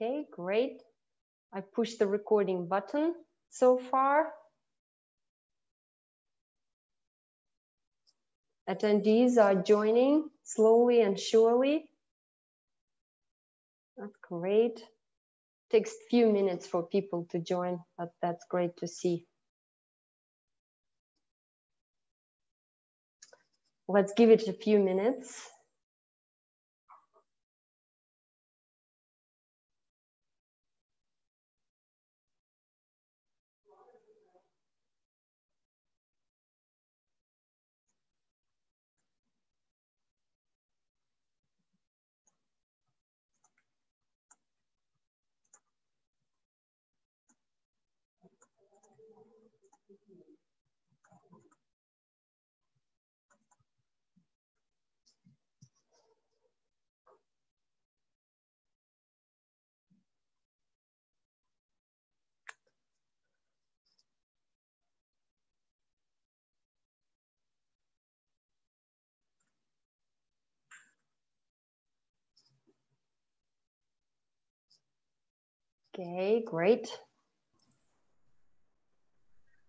Okay, great. I pushed the recording button so far. Attendees are joining slowly and surely. That's great. Takes a few minutes for people to join, but that's great to see. Let's give it a few minutes. Okay, great.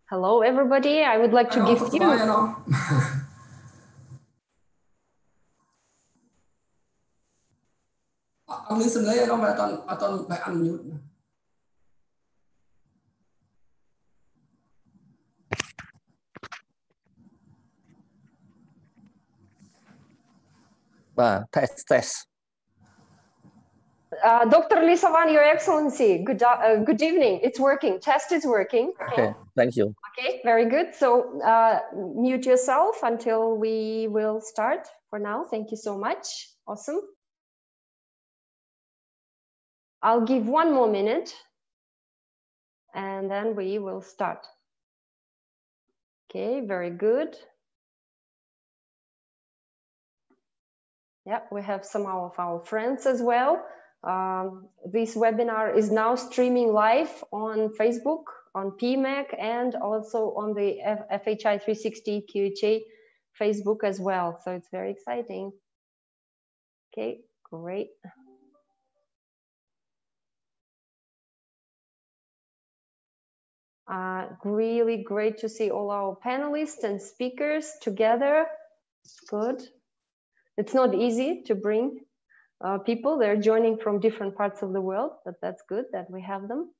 Hello, everybody. I would like to give you. Test. Dr. Lisavan, Your Excellency, good evening. It's working. Test is working. Okay, thank you. Okay, very good. So mute yourself until we will start for now. Thank you so much. Awesome. I'll give 1 more minute and then we will start. Okay, very good. Yeah, we have some of our friends as well. This webinar is now streaming live on Facebook, on PMAC, and also on the FHI 360 QHA Facebook as well. So it's very exciting. Okay, great. Really great to see all our panelists and speakers together. Good. It's not easy to bring people. They're joining from different parts of the world, but that's good that we have them.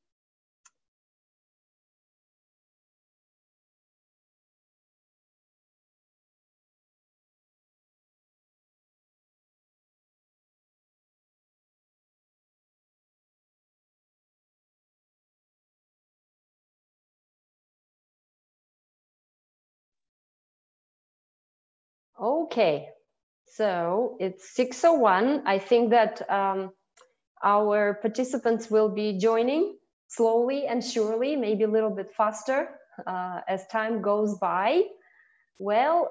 Okay, so it's 6:01. I think that our participants will be joining slowly and surely, maybe a little bit faster as time goes by. Well,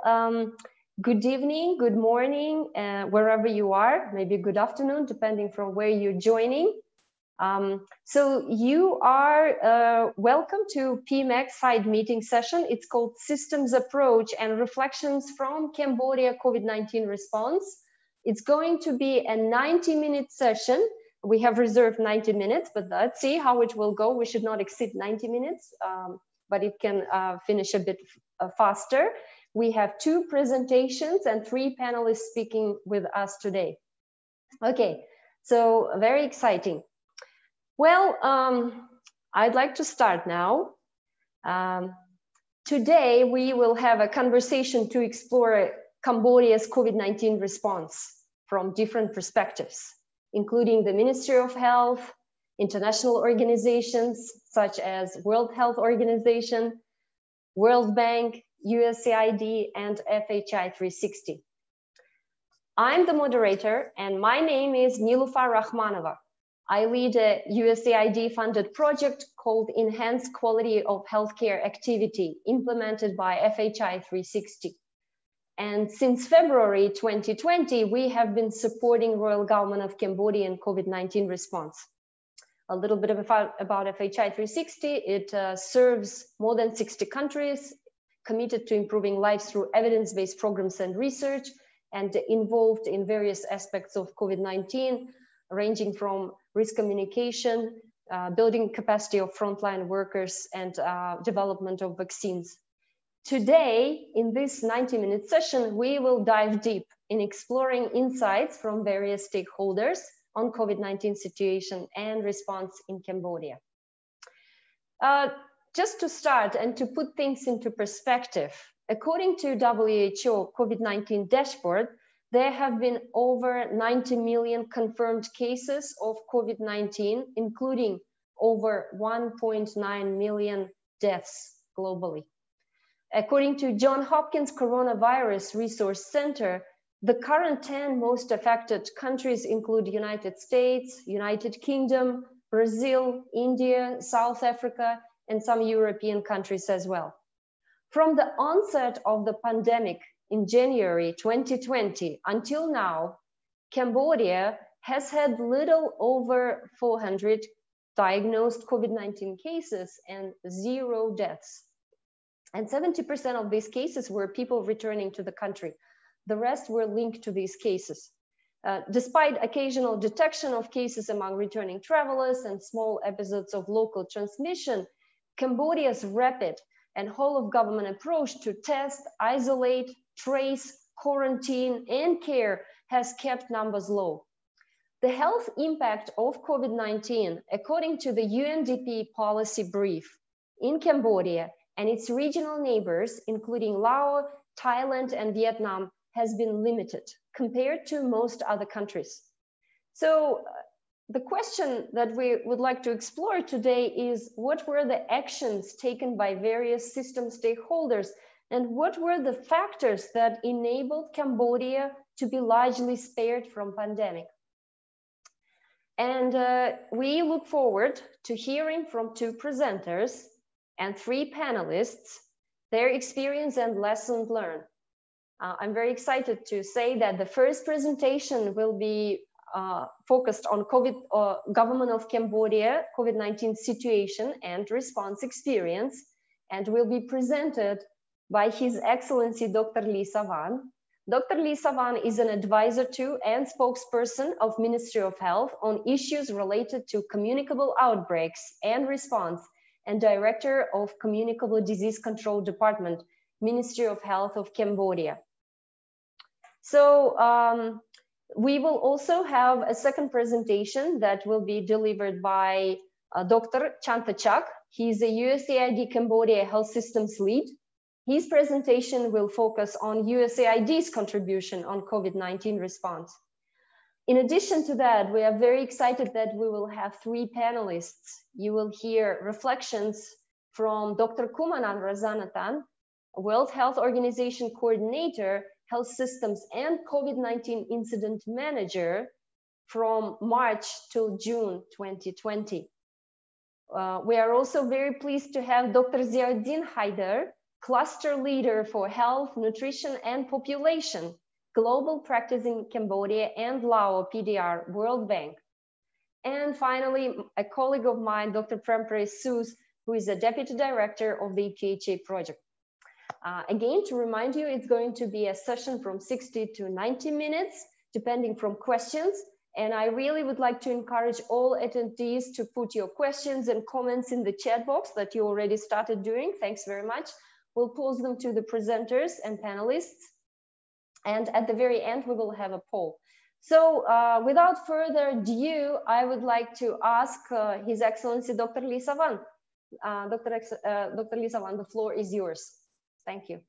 good evening, good morning, wherever you are, maybe good afternoon, depending from where you're joining. So you are welcome to PMAC side meeting session. It's called Systems Approach and Reflections from Cambodia COVID-19 Response. It's going to be a 90-minute session. We have reserved 90 minutes, but let's see how it will go. We should not exceed 90 minutes, but it can finish a bit faster. We have 2 presentations and 3 panelists speaking with us today. Okay, so very exciting. Well, I'd like to start now. Today, we will have a conversation to explore Cambodia's COVID-19 response from different perspectives, including the Ministry of Health, international organizations such as World Health Organization, World Bank, USAID, and FHI 360. I'm the moderator, and my name is Nilufar Rahmanova. I lead a USAID-funded project called Enhanced Quality of Healthcare Activity, implemented by FHI 360. And since February 2020, we have been supporting Royal Government of Cambodia in COVID-19 response. A little bit about FHI 360, it serves more than 60 countries, committed to improving lives through evidence-based programs and research, and involved in various aspects of COVID-19, ranging from risk communication, building capacity of frontline workers, and development of vaccines. Today, in this 90-minute session, we will dive deep in exploring insights from various stakeholders on COVID-19 situation and response in Cambodia. Just to start and to put things into perspective, according to WHO COVID-19 dashboard, there have been over 90 million confirmed cases of COVID-19, including over 1.9 million deaths globally. According to Johns Hopkins Coronavirus Resource Center, the current 10 most affected countries include United States, United Kingdom, Brazil, India, South Africa, and some European countries as well. From the onset of the pandemic in January 2020 until now, Cambodia has had little over 400 diagnosed COVID-19 cases and 0 deaths. And 70% of these cases were people returning to the country. The rest were linked to these cases. Despite occasional detection of cases among returning travelers and small episodes of local transmission, Cambodia's rapid and whole of government approach to test, isolate, trace, quarantine, and care has kept numbers low. The health impact of COVID-19, according to the UNDP policy brief in Cambodia and its regional neighbors, including Laos, Thailand, and Vietnam, has been limited compared to most other countries. So the question that we would like to explore today is, what were the actions taken by various system stakeholders, and what were the factors that enabled Cambodia to be largely spared from pandemic? And we look forward to hearing from 2 presenters and 3 panelists, their experience and lessons learned. I'm very excited to say that the first presentation will be focused on Government of Cambodia COVID-19 situation and response experience, and will be presented by His Excellency Dr. Lee Savan. Dr. Lee Savan is an advisor to and spokesperson of Ministry of Health on issues related to communicable outbreaks and response, and Director of Communicable Disease Control Department, Ministry of Health of Cambodia. So we will also have a second presentation that will be delivered by Dr. Chantachak. He is a USAID Cambodia Health Systems Lead. His presentation will focus on USAID's contribution on COVID-19 response. In addition to that, we are very excited that we will have 3 panelists. You will hear reflections from Dr. Kumanan Razanathan, World Health Organization Coordinator, Health Systems and COVID-19 Incident Manager from March till June 2020. We are also very pleased to have Dr. Ziauddin Haider, Cluster Leader for Health, Nutrition and Population, Global Practice in Cambodia and Laos PDR, World Bank. And finally, a colleague of mine, Dr. Prempre Soos, who is a Deputy Director of the EPHA project. Again, to remind you, it's going to be a session from 60 to 90 minutes, depending from questions. And I really would like to encourage all attendees to put your questions and comments in the chat box that you already started doing. Thanks very much. We'll pose them to the presenters and panelists. And at the very end, we will have a poll. So without further ado, I would like to ask His Excellency Dr. Lee Savan. Dr. Lee Savan, the floor is yours. Thank you.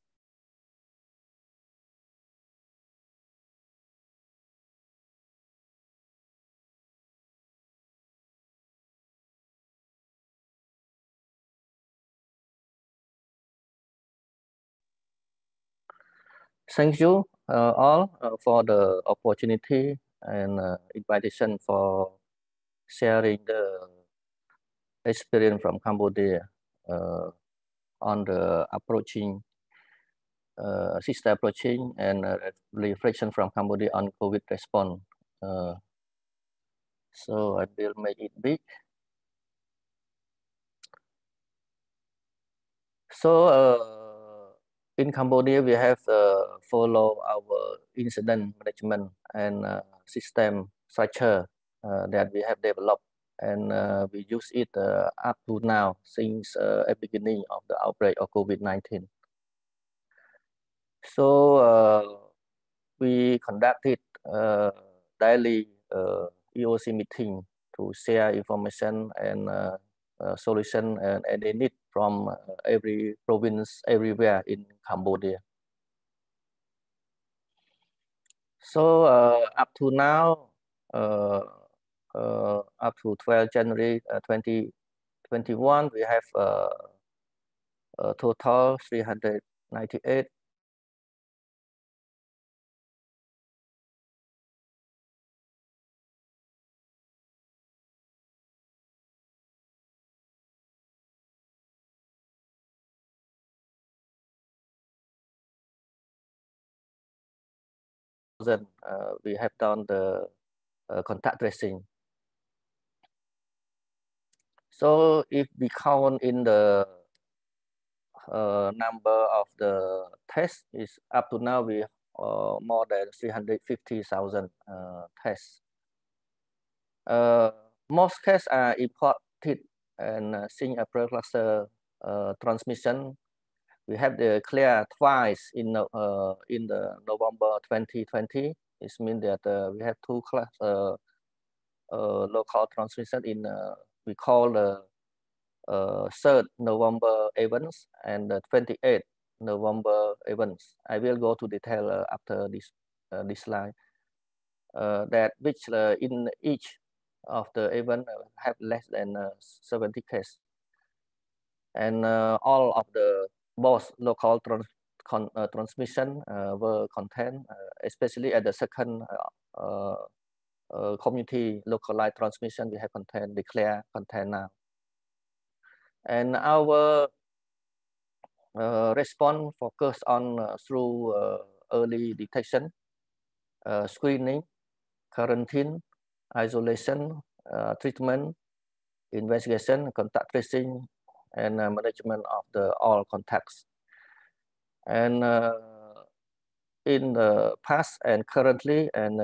Thank you all for the opportunity and invitation for sharing the experience from Cambodia on the approaching, system approaching and reflection from Cambodia on COVID response. So I will make it big. So in Cambodia, we have follow our incident management and system structure that we have developed, and we use it up to now since the beginning of the outbreak of COVID-19. So we conducted daily EOC meeting to share information and solution and any need from every province everywhere in Cambodia. So up to now, up to 12 January 2021, we have a total 398 we have done the contact tracing. So if we count in the number of the tests, is up to now we more than 350,000 tests. Most cases are imported and since April cluster transmission. We have declared twice in the November 2020. It means that we have two local transmission in we call the 3rd November events and the 28th November events. I will go to detail after this slide. That which in each of the event have less than 70 cases, and all of the both local transmission were contained, especially at the second community localized transmission we have declared contained now. And our response focus on through early detection, screening, quarantine, isolation, treatment, investigation, contact tracing, and management of the all contacts. And in the past and currently and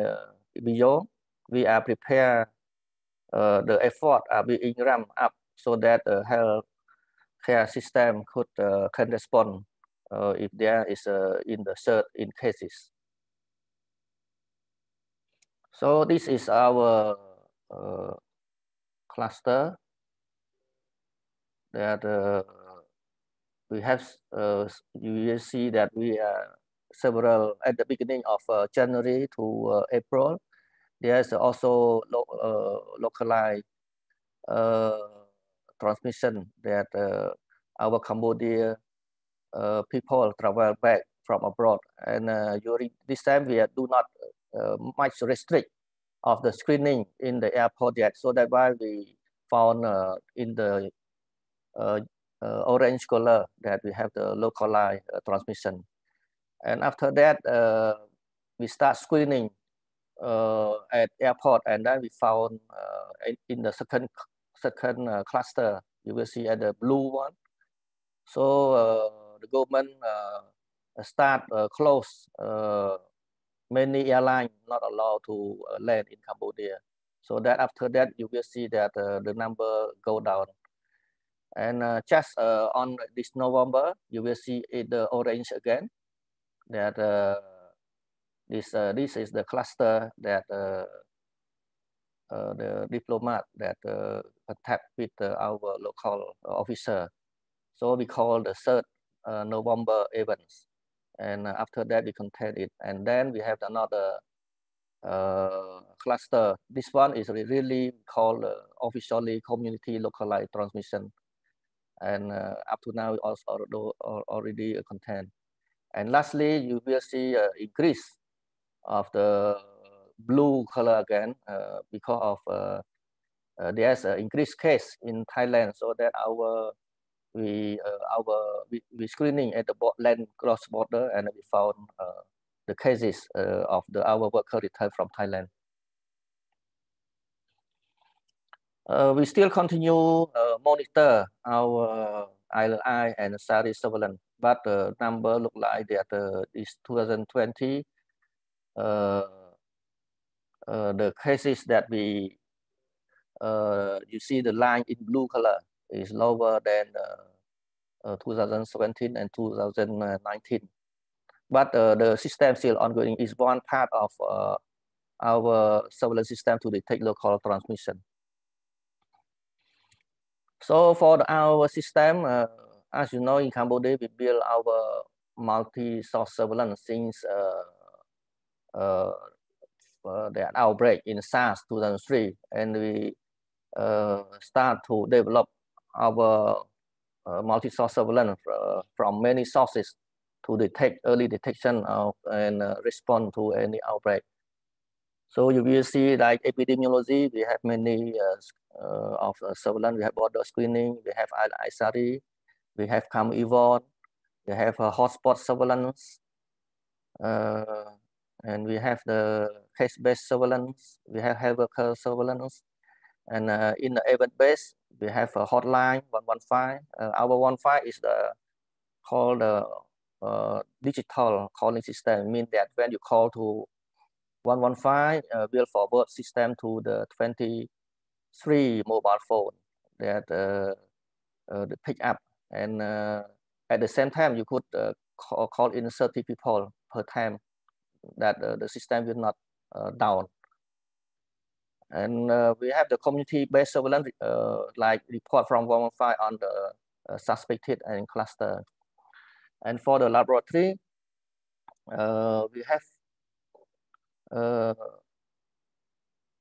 beyond, we are prepared. The effort are being ramped up so that the health care system could can respond if there is in the surge in cases. So this is our cluster that we have. You will see that we are several at the beginning of January to April. There's also localized transmission that our Cambodia people travel back from abroad, and during this time we do not much restrict of the screening in the airport yet. So that's why we found in the orange color that we have the localized transmission. And after that, we start screening at airport, and then we found in the second cluster, you will see at the blue one. So the government start close many airlines not allowed to land in Cambodia. So that after that, you will see that the number go down. And just on this November, you will see the orange again. That this is the cluster that the diplomat that contact with our local officer. So we call the 3rd November events. And after that, we contain it. And then we have another cluster. This one is really called officially community localized transmission. And up to now, also already contained. And lastly, you will see increase of the blue color again because of there's an increased case in Thailand. So that we screening at the land cross border, and we found the cases of our worker returned from Thailand. We still continue monitor our ILI and SARI surveillance, but the number look like that is 2020. The cases that we you see the line in blue color is lower than 2017 and 2019. But the system still ongoing is one part of our surveillance system to detect local transmission. So for our system, as you know, in Cambodia, we build our multi-source surveillance since the outbreak in SARS 2003, and we start to develop our multi-source surveillance from many sources to detect early detection of and respond to any outbreak. So you will see like epidemiology, we have many of surveillance. We have border screening, we have ISRI, we have CamEvon, we have hotspot surveillance, and we have the case-based surveillance, we have health worker surveillance, and in the event-based, we have a hotline 115. Our 115 is called digital calling system. Means that when you call to 115, will forward system to the 23 mobile phone that pick up, and at the same time you could call in 30 people per time, that the system will not down. And we have the community-based surveillance, like report from 115 on the suspected and cluster. And for the laboratory, we have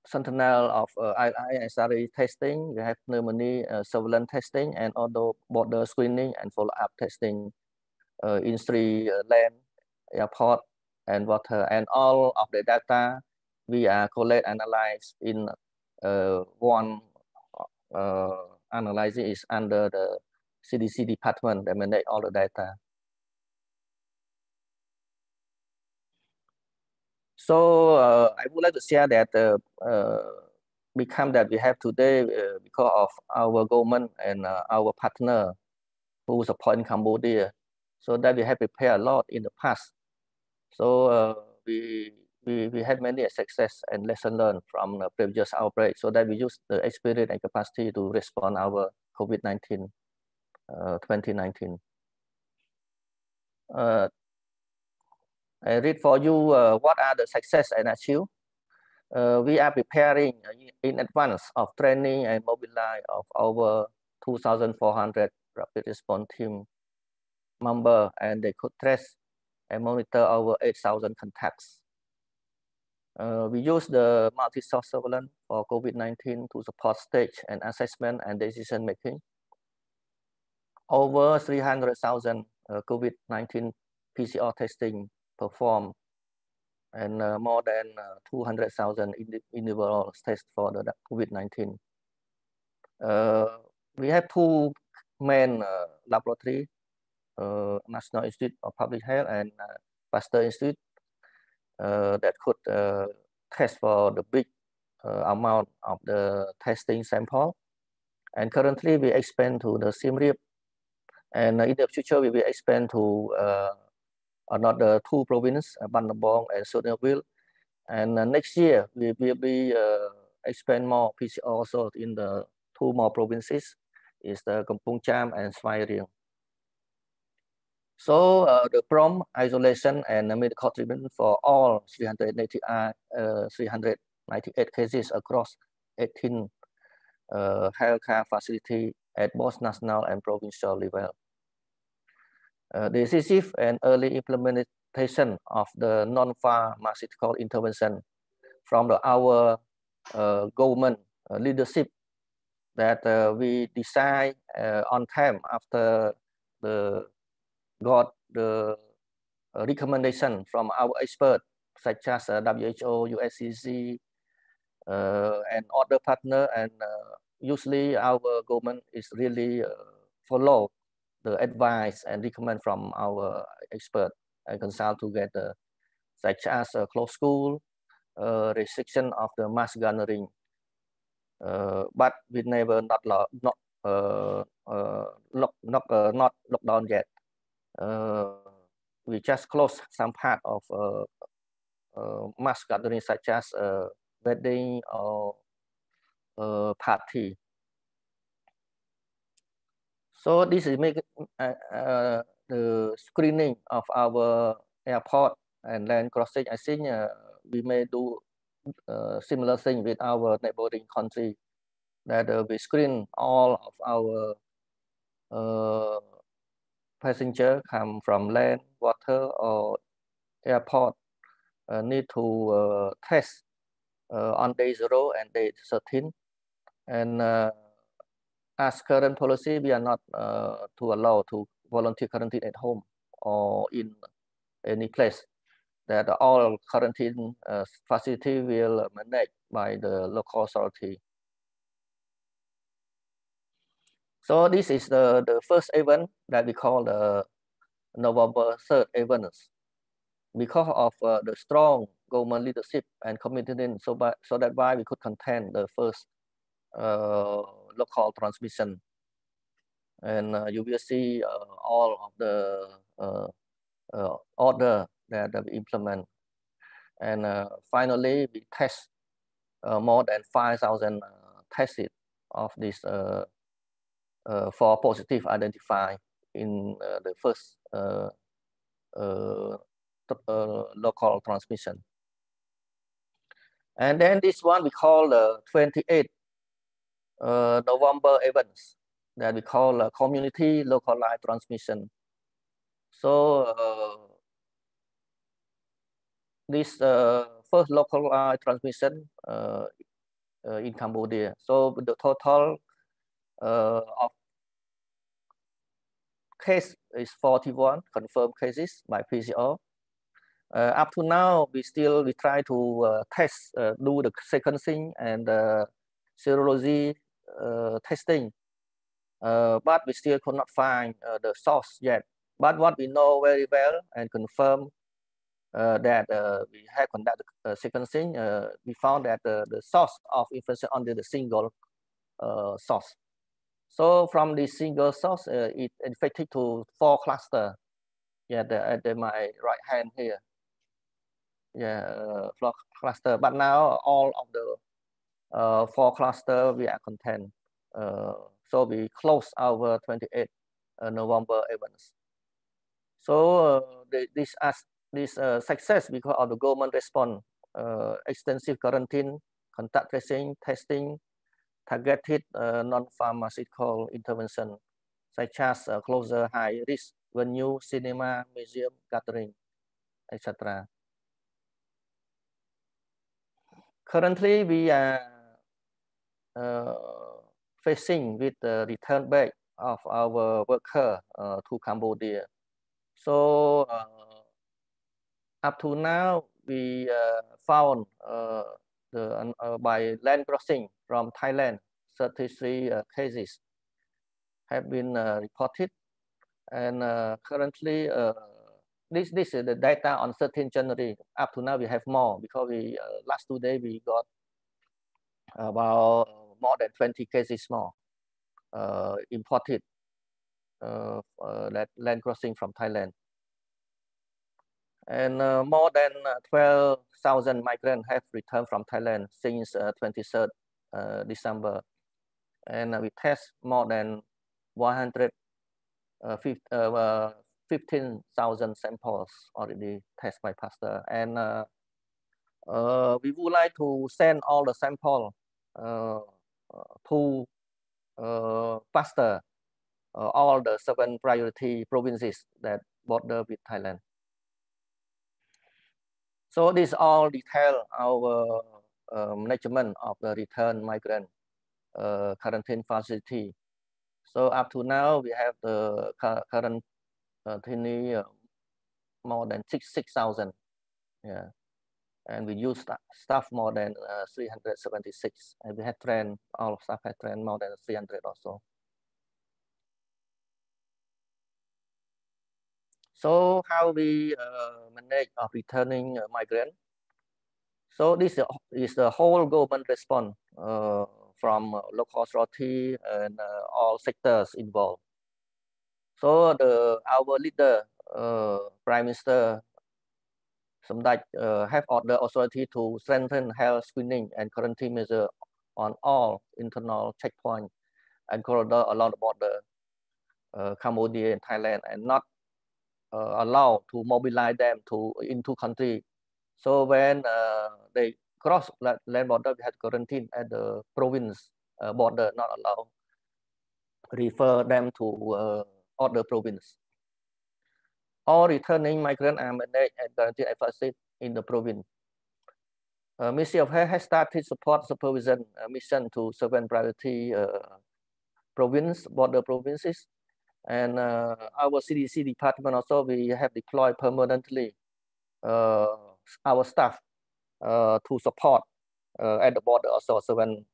sentinel of ISRE testing, we have pneumonia surveillance testing, and also border screening and follow-up testing in 3 land, airport, and water. And all of the data we are collect analyze in one analysis is under the CDC department that manage all the data. So I would like to share that become that we have today because of our government and our partner who support in Cambodia, so that we have prepared a lot in the past. So we had many success and lesson learned from the previous outbreak, so that we use the experience and capacity to respond our COVID-19 2019. I read for you what are the success and achieve. We are preparing in advance of training and mobilize of our 2,400 rapid response team member, and they could trace and monitor our 8,000 contacts. We use the multi-source surveillance for COVID-19 to support stage and assessment and decision making. Over 300,000 COVID-19 PCR testing performed, and more than 200,000 individual tests for the COVID-19. We have 2 main laboratories, National Institute of Public Health and Pasteur Institute, that could test for the big amount of the testing sample. And currently we expand to the Siem Reap, and in the future we will expand to another 2 provinces, Ban Nabong and Sotnaville. And next year we will be expand more PCR also in the 2 more provinces, is the Kampong Cham and Svay Rieng. So the prompt isolation and medical treatment for all 398 cases across 18 healthcare facilities at both national and provincial level. Decisive and early implementation of the non-pharmaceutical intervention from our government leadership, that we decide on time after got the recommendation from our experts such as WHO, USCC, and other partner, and usually our government is really follow the advice and recommend from our expert and consult together, such as close school, restriction of the mass gathering, but we never not locked down yet. We just close some part of mass gathering, such as wedding or party. So this is the screening of our airport and land crossing. I think we may do similar thing with our neighboring country, that we screen all of our passenger come from land, water, or airport need to test on day 0 and day 13. And as current policy, we are not to allow to volunteer quarantine at home or in any place. That all quarantine facility will managed by the local authority. So this is the first event that we call the November 3rd events. Because of the strong government leadership and commitment, so that why we could contain the first local transmission. And you will see all of the order that we implement. And finally, we test more than 5,000 tests of this for positive identified in the first local transmission. And then this one we call the 28th November events, that we call community localized transmission. So this first localized transmission in Cambodia. So the total of case is 41 confirmed cases by PCR. Up to now, we try to test, do the sequencing and serology testing, but we still could not find the source yet. But what we know very well and confirm that we have conducted sequencing, we found that the source of infection under the single source. So from the single source, it infected to 4 clusters. Yeah, at my right hand here. Yeah, 4 cluster. But now all of the 4 cluster we are contained. So we close our 28th November events. So this success because of the government response, extensive quarantine, contact tracing, testing, targeted non-pharmaceutical intervention, such as closer high-risk venue, cinema, museum, gathering, etc. Currently, we are facing with the return back of our worker to Cambodia. So up to now, we found by land crossing from Thailand, 33 cases have been reported. And currently, this is the data on 13 January. Up to now, we have more because we last 2 days we got about more than 20 cases more imported land crossing from Thailand. And more than 12,000 migrants have returned from Thailand since 23rd December. And we test more than 15,000 samples already tested by Pasteur. And we would like to send all the samples to Pasteur, all the 7 priority provinces that border with Thailand. So this all detail our management of the return migrant quarantine facility. So up to now, we have the current more than 6,000. Yeah. And we use staff more than 376. And we had trained, all of staff had trained more than 300 or so. So how we manage of returning migrant? So this is the whole government response from local authority and all sectors involved. So our leader, Prime Minister Samdech, have ordered authority to strengthen health screening and quarantine measure on all internal checkpoints and corridor along the border, Cambodia and Thailand, and not allow to mobilize them into country. So when they cross land border, we have quarantine at the province border, not allow refer them to other province. All returning migrants are managed and guaranteed a facility in the province. Ministry of Health has started support supervision mission to 7 priority province, border provinces. And our CDC department also, we have deployed permanently our staff to support at the border also 7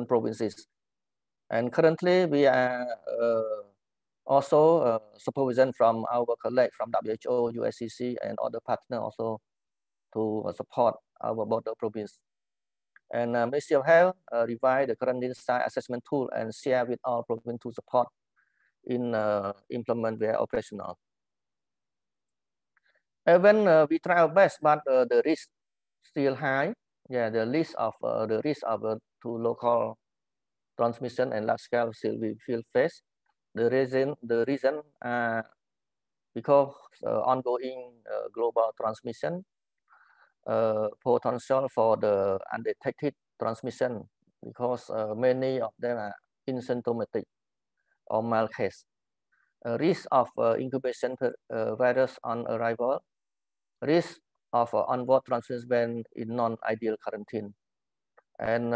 provinces. And currently we are also supervision from our colleagues from WHO, USCC, and other partners also to support our border province. And Ministry of Health revised the quarantine site assessment tool and share with all provinces to support in implement their operational. Even we try our best, but the risk still high. Yeah, the risk of to local transmission and large scale still we feel face. The reason because ongoing global transmission, potential for the undetected transmission, because many of them are asymptomatic or mild case. Risk of incubation virus on arrival, risk of onboard transmission in non-ideal quarantine, and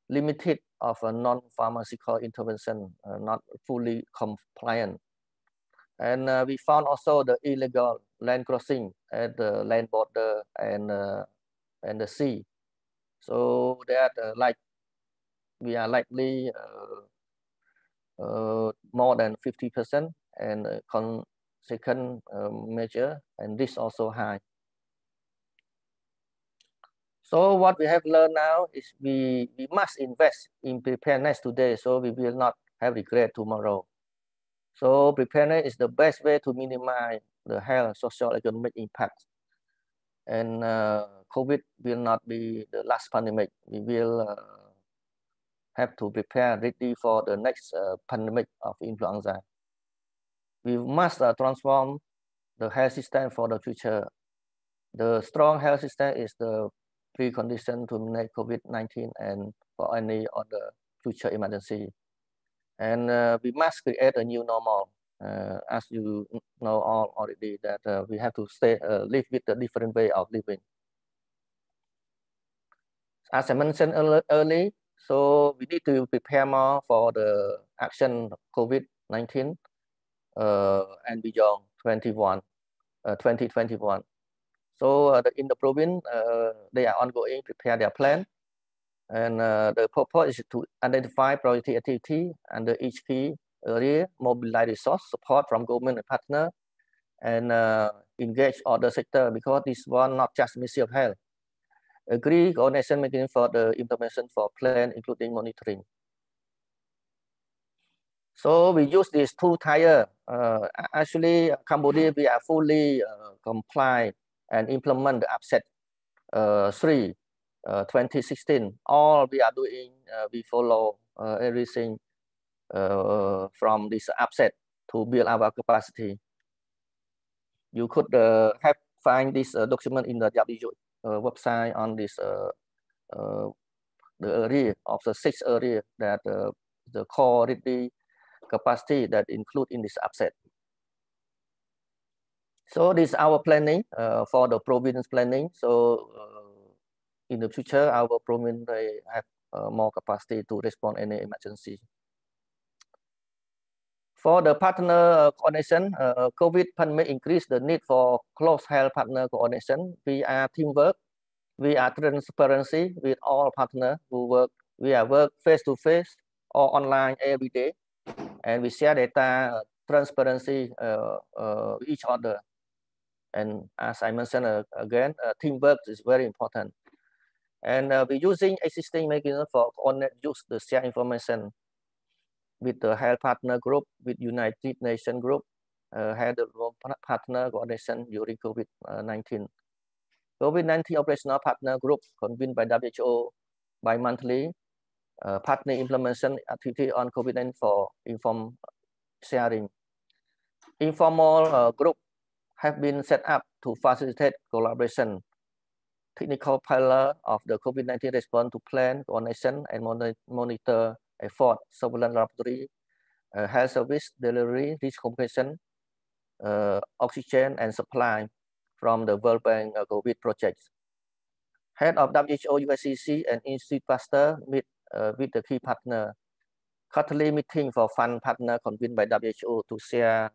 limited of a non-pharmaceutical intervention, not fully compliant. And we found also the illegal land crossing at the land border and the sea. So that we are likely more than 50%, and second measure, and this also high. So what we have learned now is we must invest in preparedness today, so we will not have regret tomorrow. So preparedness is the best way to minimize the health, social, economic impact. And COVID will not be the last pandemic. We will have to prepare ready for the next pandemic of influenza. We must transform the health system for the future. The strong health system is the precondition to manage COVID-19 and for any other future emergency. And we must create a new normal. As you know all already, that we have to live with a different way of living. As I mentioned early, so we need to prepare more for the action COVID-19 and beyond 2021. So in the province, they are ongoing, prepare their plan. And the purpose is to identify priority activity under each key area, mobilize resource support from government and partner, and engage other sector, because this one not just Ministry of Health. Agree coordination mechanism for the implementation for plan, including monitoring. So we use these 2 tier. Actually, Cambodia, we are fully compliant and implement the upset 3, 2016. All we are doing, we follow everything from this upset to build our capacity. You could find this document in the WHO website on this the area of the 6 area that the core ready capacity that include in this upset. So this is our planning for the province planning. So in the future, our province they have more capacity to respond any emergency. For the partner coordination, COVID pandemic increased the need for close health partner coordination. We are teamwork. We are transparency with all partners who work. We are work face to face or online every day, and we share data transparency with each other. And as I mentioned again, teamwork is very important. And we're using existing mechanism for use the share information with the health partner group, with United Nations group, had the partner coordination during COVID-19. COVID-19 operational partner group convened by WHO bi-monthly partner implementation activity on COVID-19 for informed sharing. Informal group have been set up to facilitate collaboration, technical pillar of the COVID-19 response to plan, coordination, and monitor effort, surveillance laboratory, health service delivery, risk communication, oxygen and supply from the World Bank COVID projects. Head of WHO, USCC, and Institute Pasteur meet with the key partner. Quarterly meeting for fund partner convened by WHO to share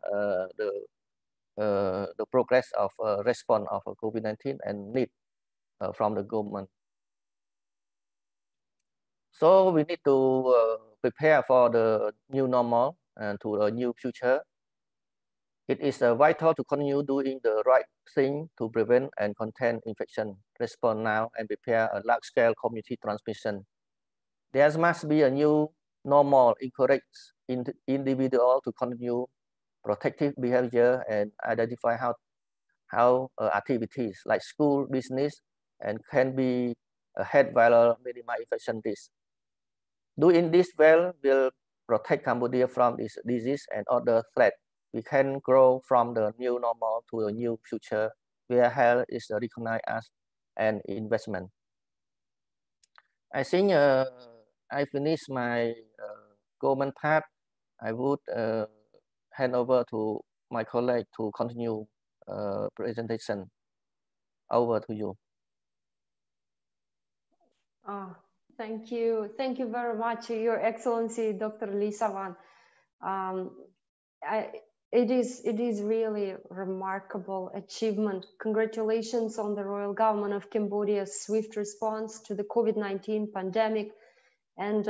the progress of response of COVID-19 and need from the government. So we need to prepare for the new normal and to a new future. It is vital to continue doing the right thing to prevent and contain infection, respond now, and prepare a large-scale community transmission. There must be a new normal, encourage individual to continue protective behavior and identify how activities like school, business, and can be ahead while minimize infection risk. Doing this well will protect Cambodia from this disease and other threats. We can grow from the new normal to a new future where health is recognized as an investment. I think I finished my government part. I would hand over to my colleague to continue presentation. Over to you. Thank you. Thank you very much, Your Excellency, Dr. Lee Savan. It is really a remarkable achievement. Congratulations on the Royal Government of Cambodia's swift response to the COVID-19 pandemic. And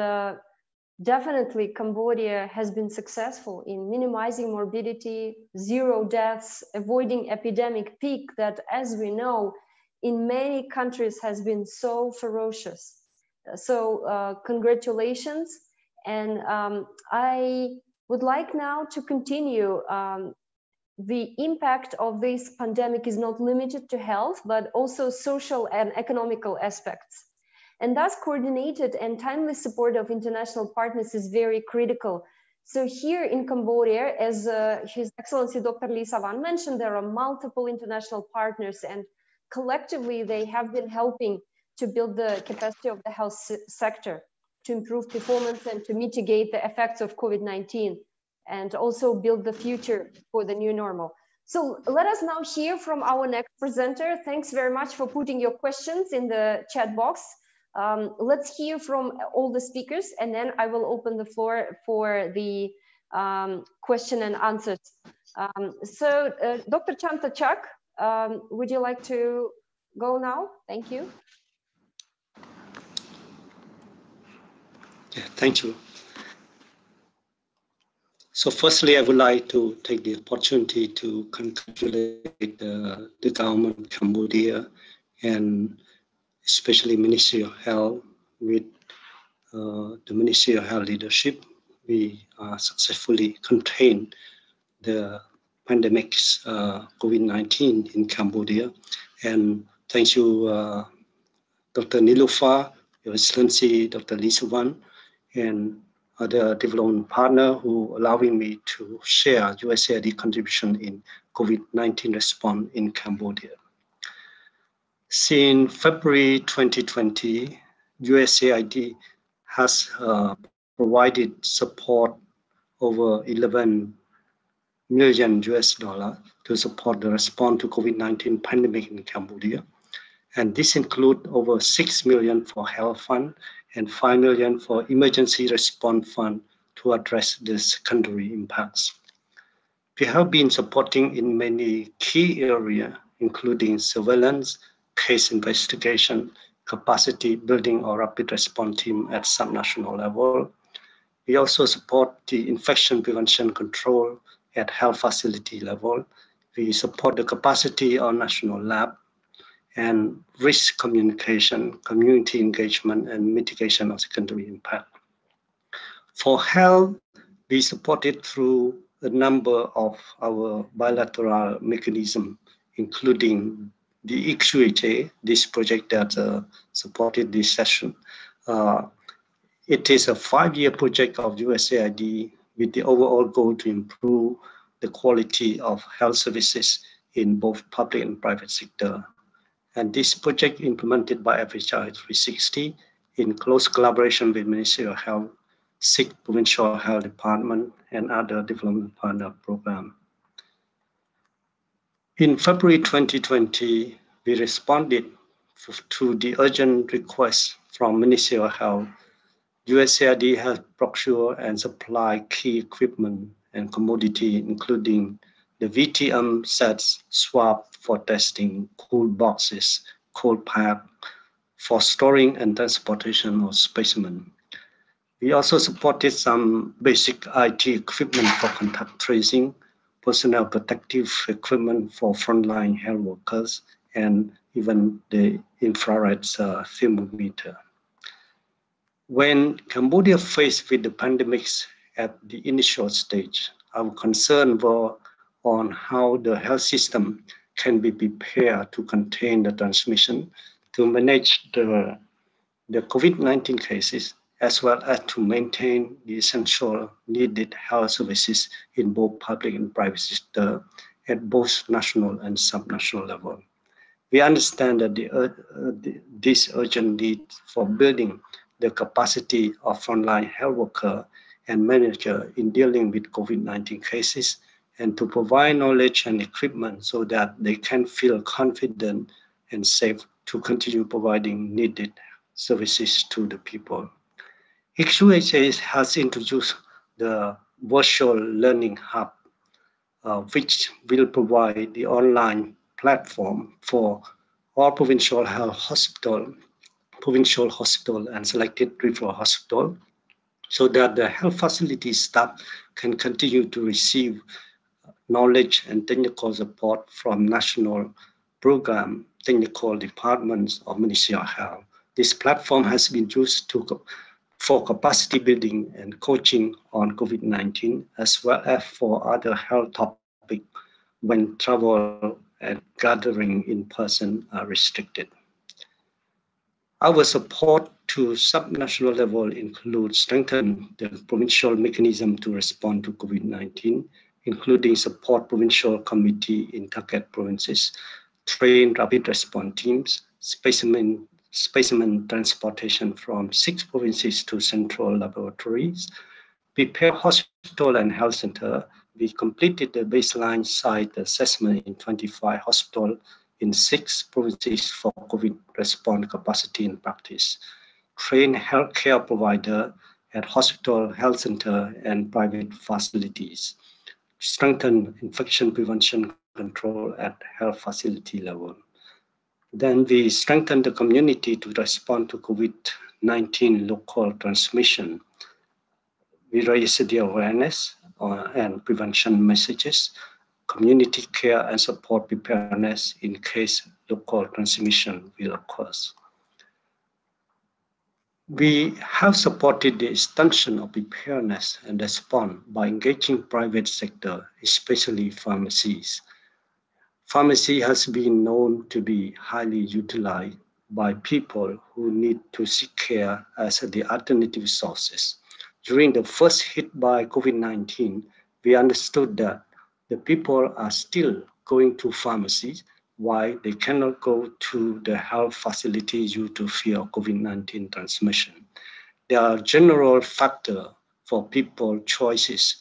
definitely Cambodia has been successful in minimizing morbidity, zero deaths, avoiding epidemic peak that, as we know, in many countries has been so ferocious. So congratulations. And I would like now to continue. The impact of this pandemic is not limited to health, but also social and economical aspects. And thus coordinated and timely support of international partners is very critical. So here in Cambodia, as His Excellency Dr. Lee Savan mentioned, there are multiple international partners, and collectively they have been helping to build the capacity of the health sector, to improve performance and to mitigate the effects of COVID-19, and also build the future for the new normal. So let us now hear from our next presenter. Thanks very much for putting your questions in the chat box. Let's hear from all the speakers, and then I will open the floor for the question and answers. So Dr. Chantachak, would you like to go now? Thank you. Yeah, thank you. So firstly, I would like to take the opportunity to congratulate the government of Cambodia and especially Ministry of Health. With the Ministry of Health leadership, we successfully contained the pandemic COVID-19 in Cambodia. And thank you, Dr. Niloufar, Your Excellency, Dr. Lee Savan, and other development partner who allowing me to share USAID contribution in COVID-19 response in Cambodia. Since February 2020, USAID has provided support over $11 million to support the response to COVID-19 pandemic in Cambodia. And this includes over 6 million for health fund and 5 million for emergency response fund to address the secondary impacts. We have been supporting in many key areas, including surveillance, case investigation, capacity building or rapid response team at subnational level. We also support the infection prevention control at health facility level. We support the capacity on national lab and risk communication, community engagement, and mitigation of secondary impact. For health, we support it through a number of our bilateral mechanisms, including the EQHA, this project that supported this session, It is a 5-year project of USAID with the overall goal to improve the quality of health services in both public and private sector. And this project implemented by FHI 360 in close collaboration with Ministry of Health, 6 provincial health department, and other development partner program. In February 2020, we responded to the urgent request from Ministry of Health. USAID has procured and supplied key equipment and commodity, including the VTM sets, swab for testing, cool boxes, cold pack for storing and transportation of specimen. We also supported some basic IT equipment for contact tracing, personal protective equipment for frontline health workers, and even the infrared thermometer. When Cambodia faced with the pandemics at the initial stage, our concern were on how the health system can be prepared to contain the transmission, to manage the COVID-19 cases, as well as to maintain the essential needed health services in both public and private sector at both national and subnational level. We understand that this urgent need for building the capacity of frontline health worker and manager in dealing with COVID-19 cases, and to provide knowledge and equipment so that they can feel confident and safe to continue providing needed services to the people. XUHA has introduced the virtual learning hub, which will provide the online platform for all provincial health hospital, and selected referral hospital, so that the health facility staff can continue to receive knowledge and technical support from national program technical departments of Ministry of Health. This platform has been used for capacity building and coaching on COVID-19, as well as for other health topics when travel and gathering in person are restricted. Our support to subnational level includes strengthen the provincial mechanism to respond to COVID-19, including support provincial committee in target provinces, train rapid response teams, specimen transportation from 6 provinces to central laboratories, prepare hospital and health center. We completed the baseline site assessment in 25 hospitals in 6 provinces for COVID response capacity and practice. Train healthcare provider at hospital, health center, and private facilities. Strengthen infection prevention control at health facility level. Then we strengthen the community to respond to COVID-19 local transmission. We raise the awareness and prevention messages, community care and support preparedness in case local transmission will occur. We have supported the extension of preparedness and response by engaging private sector, especially pharmacies. Pharmacy has been known to be highly utilized by people who need to seek care as the alternative sources. During the first hit by COVID-19, we understood that the people are still going to pharmacies why they cannot go to the health facilities due to fear of COVID-19 transmission. There are general factors for people choices,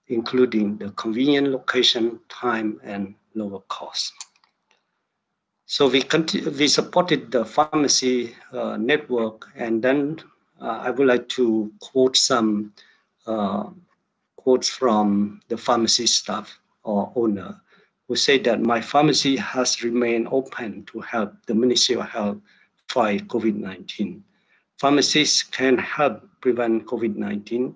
including the convenient location, time, and lower cost. So we supported the pharmacy network, and then I would like to quote some quotes from the pharmacy staff or owner, who say that my pharmacy has remained open to help the Ministry of Health fight COVID-19. Pharmacists can help prevent COVID-19.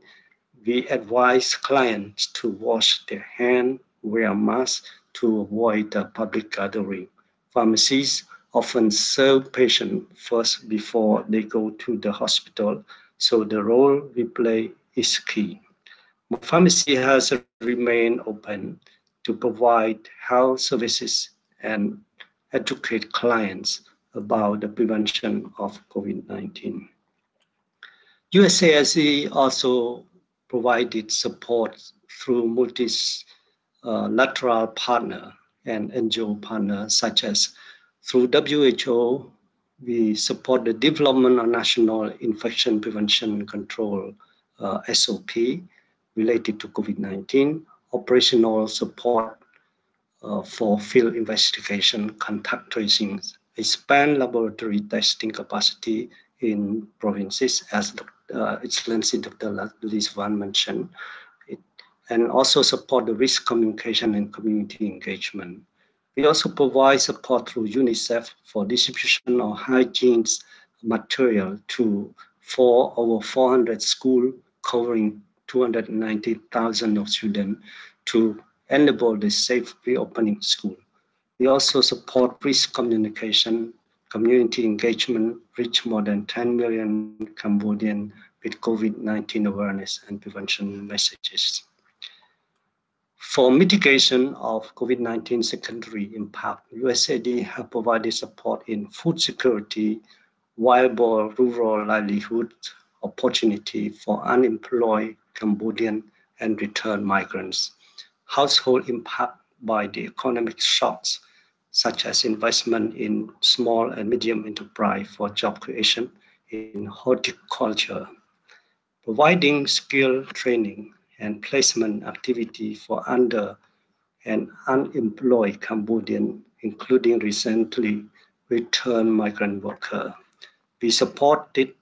We advise clients to wash their hands, wear masks to avoid the public gathering. Pharmacies often serve patients first before they go to the hospital, so the role we play is key. My pharmacy has remained open to provide health services and educate clients about the prevention of COVID-19. USAID also provided support through multilateral partner and NGO partners, such as through WHO, we support the development of National Infection Prevention and Control SOP related to COVID-19, operational support for field investigation, contact tracing, expand laboratory testing capacity in provinces, as Excellency Dr. Liswan mentioned, and also support the risk communication and community engagement. We also provide support through UNICEF for distribution of hygiene material to over 400 schools, covering 290,000 of students to enable the safe reopening school. We also support risk communication, community engagement, reach more than 10 million Cambodians with COVID-19 awareness and prevention messages. For mitigation of COVID-19 secondary impact, USAID have provided support in food security, viable rural livelihood opportunity for unemployed Cambodian and return migrants, household impact by the economic shocks, such as investment in small and medium enterprise for job creation in horticulture, providing skill training and placement activity for under and unemployed Cambodian, including recently returned migrant worker. We supported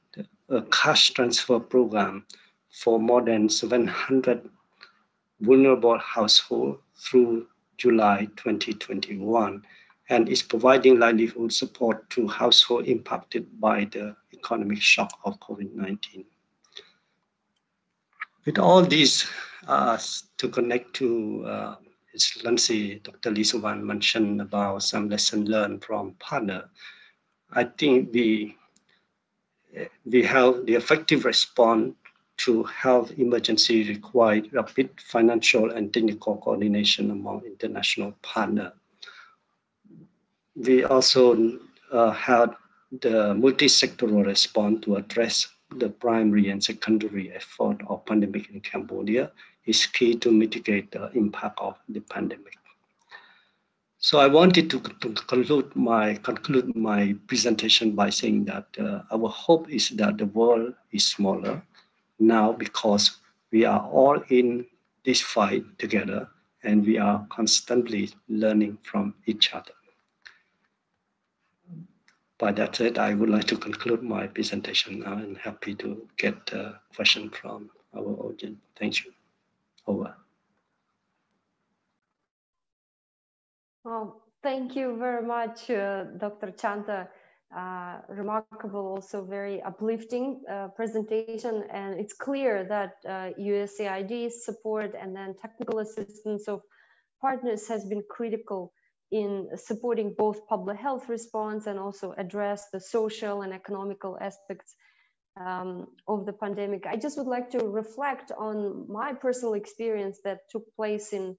a cash transfer program for more than 700 vulnerable households through July 2021, and is providing livelihood support to households impacted by the economic shock of COVID-19. With all these, to connect to Excellency Dr. Liswan mentioned about some lessons learned from partner, I think we have the effective response to health emergency required rapid financial and technical coordination among international partners. We also had the multi-sectoral response to address the primary and secondary effort of pandemic in Cambodia is key to mitigate the impact of the pandemic. So I wanted to conclude my presentation by saying that our hope is that the world is smaller now because we are all in this fight together and we are constantly learning from each other. By that said, I would like to conclude my presentation now and happy to get a question from our audience. Thank you. Over. Well, thank you very much, Dr. Chanta. Remarkable, also very uplifting presentation. And it's clear that USAID's support and then technical assistance of partners has been critical in supporting both public health response and also address the social and economical aspects of the pandemic. I just would like to reflect on my personal experience that took place in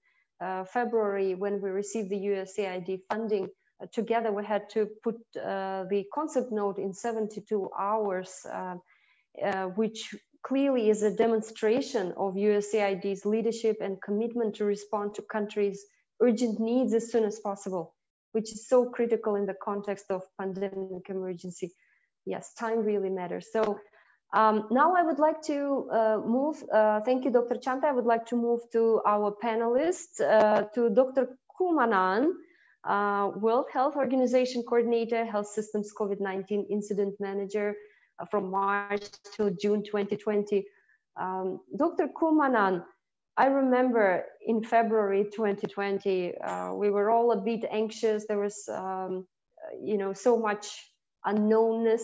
February when we received the USAID funding. Together we had to put the concept note in 72 hours, which clearly is a demonstration of USAID's leadership and commitment to respond to countries' urgent needs as soon as possible, which is so critical in the context of pandemic emergency. Yes, time really matters. So now I would like to move, thank you, Dr. Chanta. I would like to move to our panelists, to Dr. Kumanan, World Health Organization Coordinator, Health Systems COVID-19 Incident Manager from March till June 2020. Dr. Kumanan, I remember in February 2020, we were all a bit anxious. There was, so much unknownness.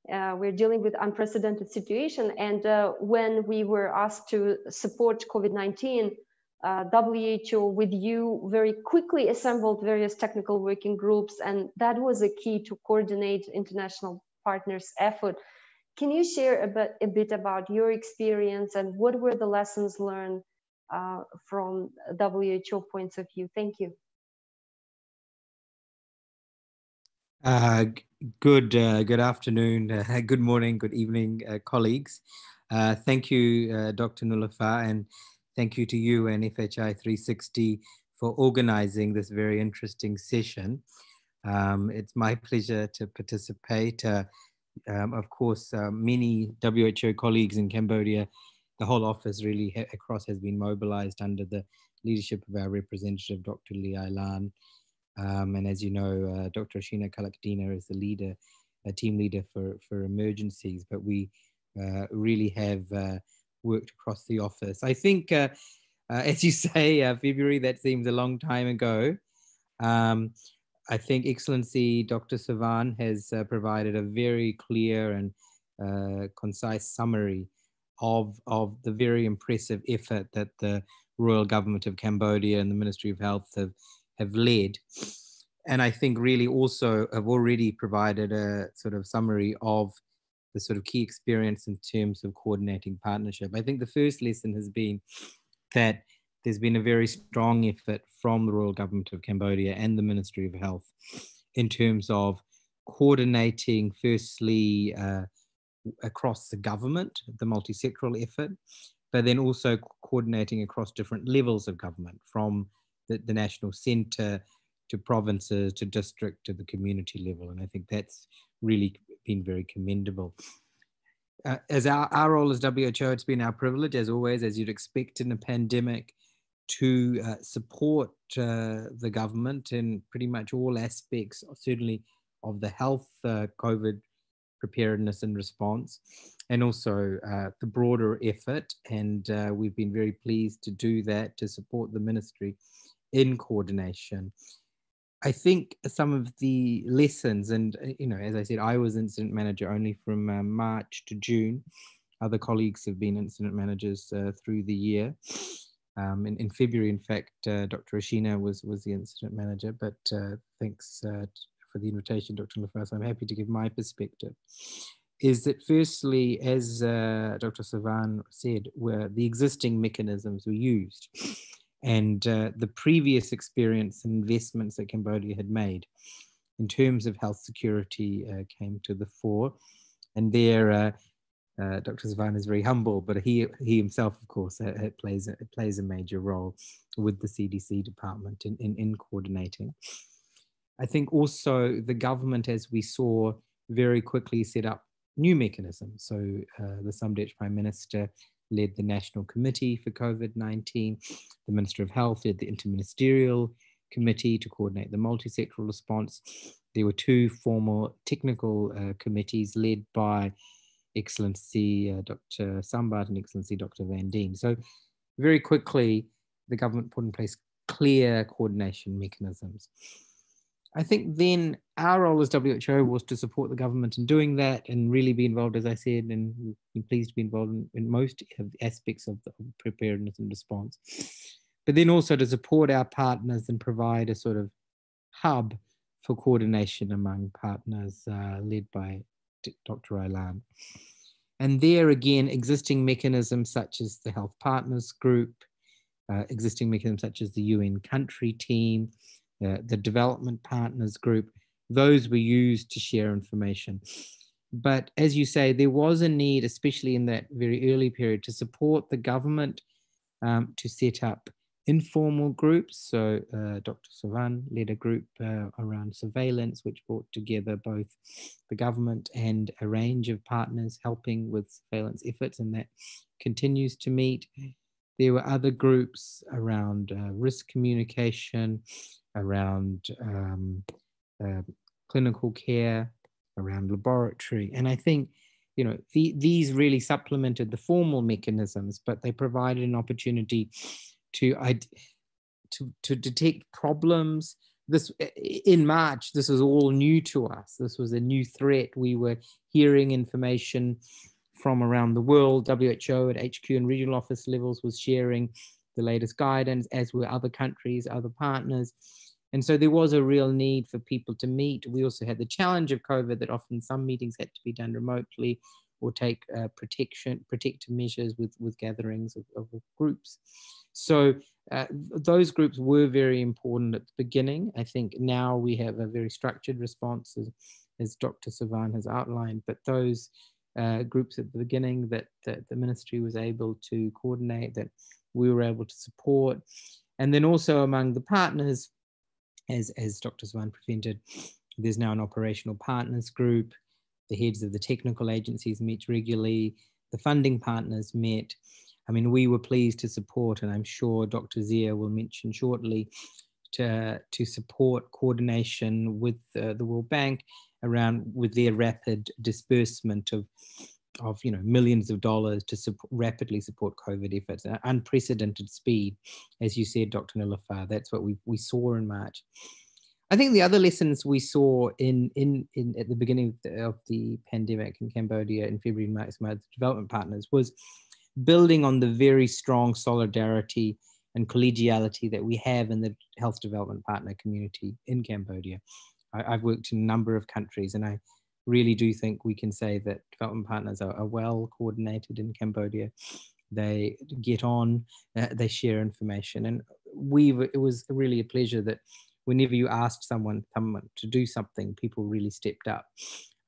We're dealing with unprecedented situation. And when we were asked to support COVID-19, WHO with you very quickly assembled various technical working groups. And that was a key to coordinate international partners' effort. Can you share a bit about your experience and what were the lessons learned from WHO points of view? Thank you. Good afternoon, good morning, good evening, colleagues. Thank you, Dr. Nulafar, and thank you to you and FHI 360 for organizing this very interesting session. It's my pleasure to participate. Of course, many WHO colleagues in Cambodia, the whole office really across has been mobilized under the leadership of our representative, Dr. Lee Ailan. And as you know, Dr. Ashina Kalakdina is the leader, team leader for emergencies, but we really have worked across the office. I think, as you say, February, that seems a long time ago. I think Excellency Dr. Savan has provided a very clear and concise summary of the very impressive effort that the Royal Government of Cambodia and the Ministry of Health have led. And I think really also have already provided a sort of summary of the sort of key experience in terms of coordinating partnership. I think the first lesson has been that there's been a very strong effort from the Royal Government of Cambodia and the Ministry of Health in terms of coordinating, firstly, across the government, the multi-sectoral effort, but then also coordinating across different levels of government, from the national centre to provinces to district to the community level. And I think that's really been very commendable. As our role as WHO, it's been our privilege, as always, as you'd expect in a pandemic, to support the government in pretty much all aspects, certainly of the health COVID preparedness and response, and also the broader effort. And we've been very pleased to do that, to support the ministry in coordination. I think some of the lessons, and as I said, I was incident manager only from March to June. Other colleagues have been incident managers through the year. In February, in fact, Dr. Ashina was the incident manager, but thanks for the invitation, Dr. Nulafar. I'm happy to give my perspective. Is that firstly, as Dr. Savan said, were the existing mechanisms were used, and the previous experience and investments that Cambodia had made in terms of health security came to the fore. And there, Dr. Savan is very humble, but he himself, of course, plays a major role with the CDC department in coordinating. I think also the government, as we saw, very quickly set up new mechanisms. So the Samdech Prime Minister led the National Committee for COVID-19. The Minister of Health led the Interministerial Committee to coordinate the multi-sectoral response. There were two formal technical committees led by Excellency Dr. Sambat and Excellency Dr. Van Dien. So very quickly, the government put in place clear coordination mechanisms. I think then our role as WHO was to support the government in doing that and really be involved, as I said, and be pleased to be involved in most of the aspects of the preparedness and response. But then also to support our partners and provide a sort of hub for coordination among partners led by Dr. Ailan. And there again, existing mechanisms such as the Health Partners Group, existing mechanisms such as the UN Country Team, the Development Partners Group, those were used to share information. But as you say, there was a need, especially in that very early period, to support the government to set up informal groups. So Dr. Savan led a group around surveillance, which brought together both the government and a range of partners helping with surveillance efforts, and that continues to meet. There were other groups around risk communication, around clinical care, around laboratory. And I think, these really supplemented the formal mechanisms, but they provided an opportunity to detect problems. This in March, this was all new to us. This was a new threat. We were hearing information from around the world. WHO at HQ and regional office levels was sharing the latest guidance, as were other countries, other partners. And so there was a real need for people to meet. We also had the challenge of COVID, that often some meetings had to be done remotely. or take protective measures with gatherings of groups. So those groups were very important at the beginning. I think now we have a very structured response, as Dr. Sivan has outlined, but those groups at the beginning that the ministry was able to coordinate, that we were able to support, and then also among the partners, as Dr. Sivan presented, there's now an operational partners group. The heads of the technical agencies meet regularly. The funding partners met. I mean, we were pleased to support, and I'm sure Dr. Zia will mention shortly, to support coordination with the World Bank with their rapid disbursement of millions of dollars to rapidly support COVID efforts, an unprecedented speed, as you said, Dr. Nilufar. That's what we saw in March. I think the other lessons we saw at the beginning of the pandemic in Cambodia in February and March with development partners was building on the very strong solidarity and collegiality that we have in the health development partner community in Cambodia. I've worked in a number of countries, and I really do think we can say that development partners are well coordinated in Cambodia. They get on, they share information, and it was really a pleasure that whenever you asked someone to do something, people really stepped up.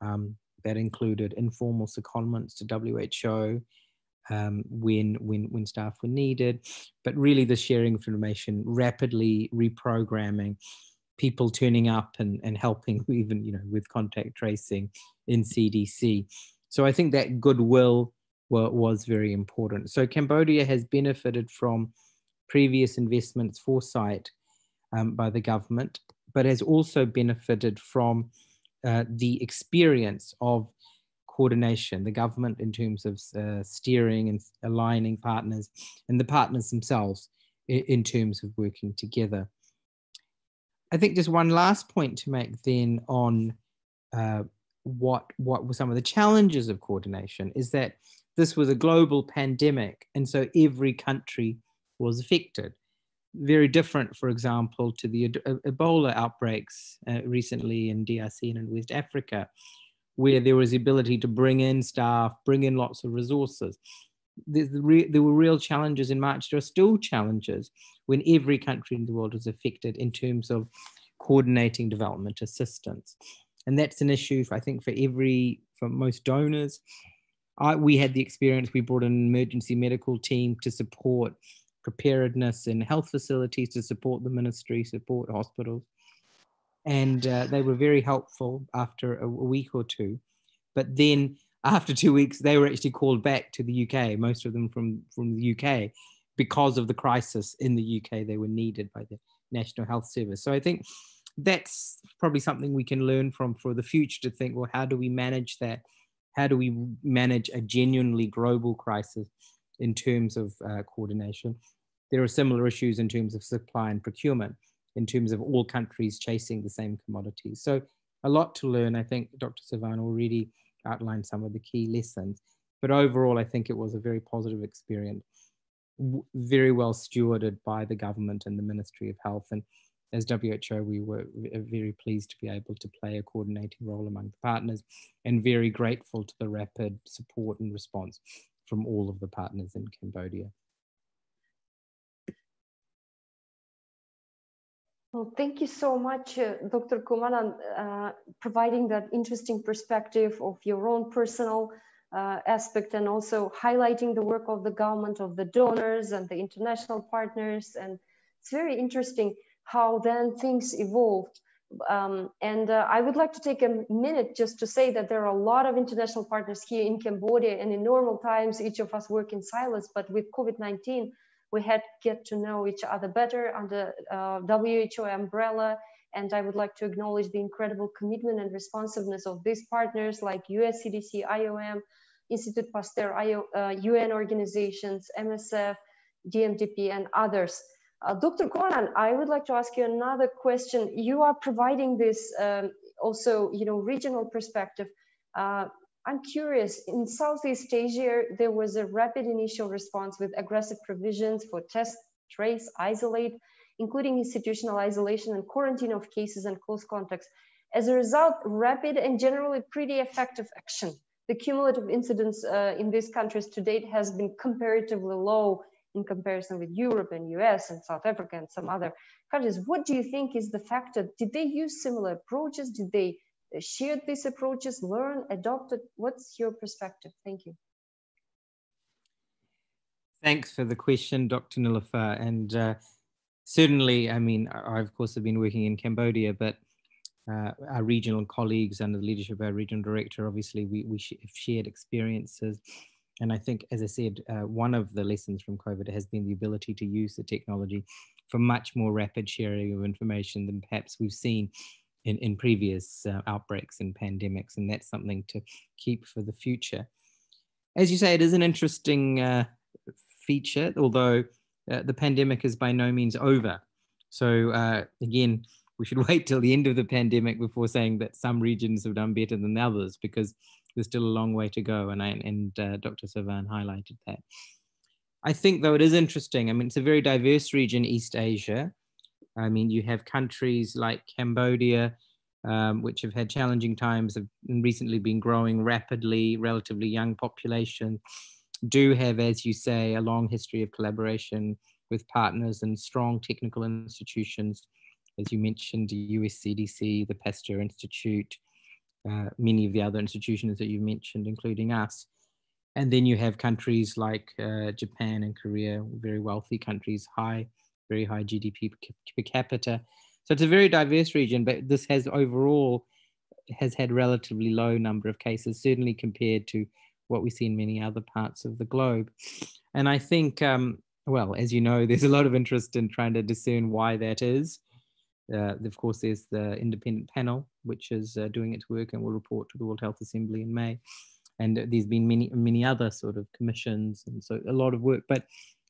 That included informal secondments to WHO when staff were needed, but really the sharing of information, rapidly reprogramming, people turning up and helping even with contact tracing in CDC. So I think that goodwill was very important. So Cambodia has benefited from previous investments, foresight, by the government, but has also benefited from the experience of coordination, the government in terms of steering and aligning partners, and the partners themselves in terms of working together. I think just one last point to make then on what were some of the challenges of coordination is that this was a global pandemic, and so every country was affected. Very different, for example, to the Ebola outbreaks recently in DRC and in West Africa, where there was the ability to bring in staff, bring in lots of resources. There were real challenges in March. There are still challenges when every country in the world is affected in terms of coordinating development assistance. And that's an issue, I think, for most donors. We had the experience, we brought an emergency medical team to support preparedness in health facilities, to support the ministry, support hospitals. And they were very helpful after a week or two. But then after 2 weeks, they were actually called back to the UK, most of them from the UK, because of the crisis in the UK. They were needed by the National Health Service. So I think that's probably something we can learn from for the future, to think, well, how do we manage that? How do we manage a genuinely global crisis in terms of coordination? There are similar issues in terms of supply and procurement, in terms of all countries chasing the same commodities. So a lot to learn. I think Dr. Sivan already outlined some of the key lessons, but overall, I think it was a very positive experience, very well stewarded by the government and the Ministry of Health. And as WHO, we were very pleased to be able to play a coordinating role among the partners, and very grateful to the rapid support and response from all of the partners in Cambodia. Well, thank you so much, Dr. Kumaran, providing that interesting perspective of your own personal aspect, and also highlighting the work of the government, of the donors and the international partners. And it's very interesting how then things evolved. I would like to take a minute just to say that there are a lot of international partners here in Cambodia, and in normal times, each of us work in silos, but with COVID-19, we had to get to know each other better under WHO umbrella. And I would like to acknowledge the incredible commitment and responsiveness of these partners like US CDC, IOM, Institute Pasteur, UN organizations, MSF, DMDP, and others. Dr. Kumaran, I would like to ask you another question. You are providing this also, regional perspective. I'm curious, in Southeast Asia, there was a rapid initial response with aggressive provisions for test, trace, isolate, including institutional isolation and quarantine of cases and close contacts. As a result, rapid and generally pretty effective action the cumulative incidence in these countries to date has been comparatively low in comparison with Europe and US and South Africa and some other countries. What do you think is the factor? Did they use similar approaches? Did they share these approaches, learn, adopt it? What's your perspective? Thank you. Thanks for the question, Dr. Niloufar. And certainly, I mean, I of course have been working in Cambodia, but our regional colleagues under the leadership of our regional director, obviously we have shared experiences. And I think, as I said, one of the lessons from COVID has been the ability to use the technology for much more rapid sharing of information than perhaps we've seen in previous outbreaks and pandemics. And that's something to keep for the future. As you say, it is an interesting feature, although the pandemic is by no means over. So again, we should wait till the end of the pandemic before saying that some regions have done better than others, because there's still a long way to go. And Dr. Savan highlighted that. I think, though, it is interesting. I mean, it's a very diverse region, East Asia. I mean, you have countries like Cambodia, which have had challenging times, have recently been growing rapidly, relatively young population, do have, as you say, a long history of collaboration with partners and strong technical institutions. As you mentioned, the US CDC, the Pasteur Institute, many of the other institutions that you mentioned, including us. And then you have countries like Japan and Korea, very wealthy countries, very high GDP per capita. So it's a very diverse region, but this has overall had relatively low number of cases, certainly compared to what we see in many other parts of the globe. And I think, well, as you know, there's a lot of interest in trying to discern why that is. Of course, there's the independent panel, which is doing its work and will report to the World Health Assembly in May. And there's been many other sort of commissions, and so a lot of work. But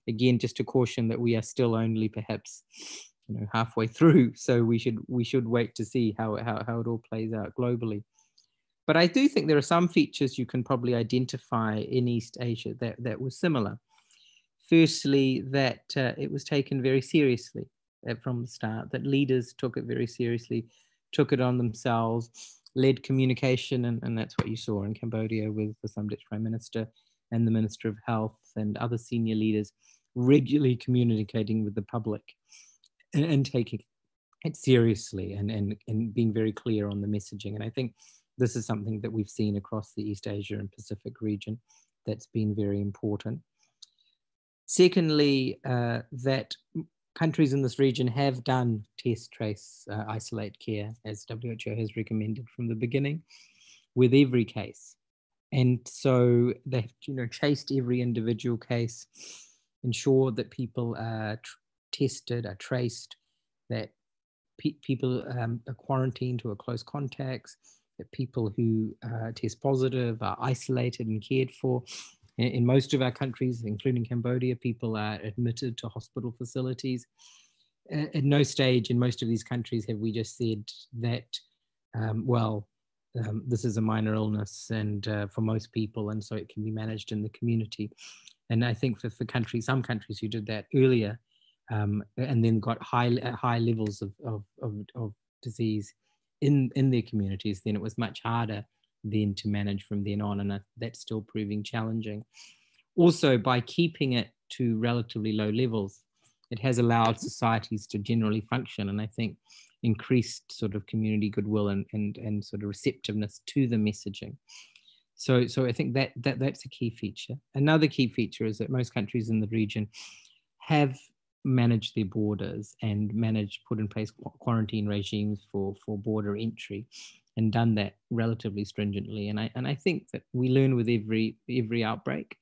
again, just to caution that we are still only perhaps, halfway through. So we should wait to see how it all plays out globally. But I do think there are some features you can probably identify in East Asia that were similar. Firstly, that it was taken very seriously from the start, that leaders took it very seriously, took it on themselves, led communication, and that's what you saw in Cambodia with the Samdech Prime Minister and the Minister of Health and other senior leaders regularly communicating with the public and taking it seriously and being very clear on the messaging. And I think this is something that we've seen across the East Asia and Pacific region that's been very important. Secondly, that countries in this region have done test, trace, isolate care, as WHO has recommended from the beginning, with every case. And so they've chased every individual case, ensured that people are tested, are traced, that people are quarantined who are close contacts, that people who test positive are isolated and cared for. In most of our countries, including Cambodia, people are admitted to hospital facilities. At no stage in most of these countries have we just said that, this is a minor illness and for most people, and so it can be managed in the community. And I think for some countries who did that earlier and then got high levels of disease in their communities, then it was much harder then to manage from then on, and that's still proving challenging. Also, by keeping it to relatively low levels, it has allowed societies to generally function, and I think increased sort of community goodwill and sort of receptiveness to the messaging. So I think that's a key feature. Another key feature is that most countries in the region have managed their borders and put in place quarantine regimes for border entry, and done that relatively stringently. And I think that we learn with every outbreak.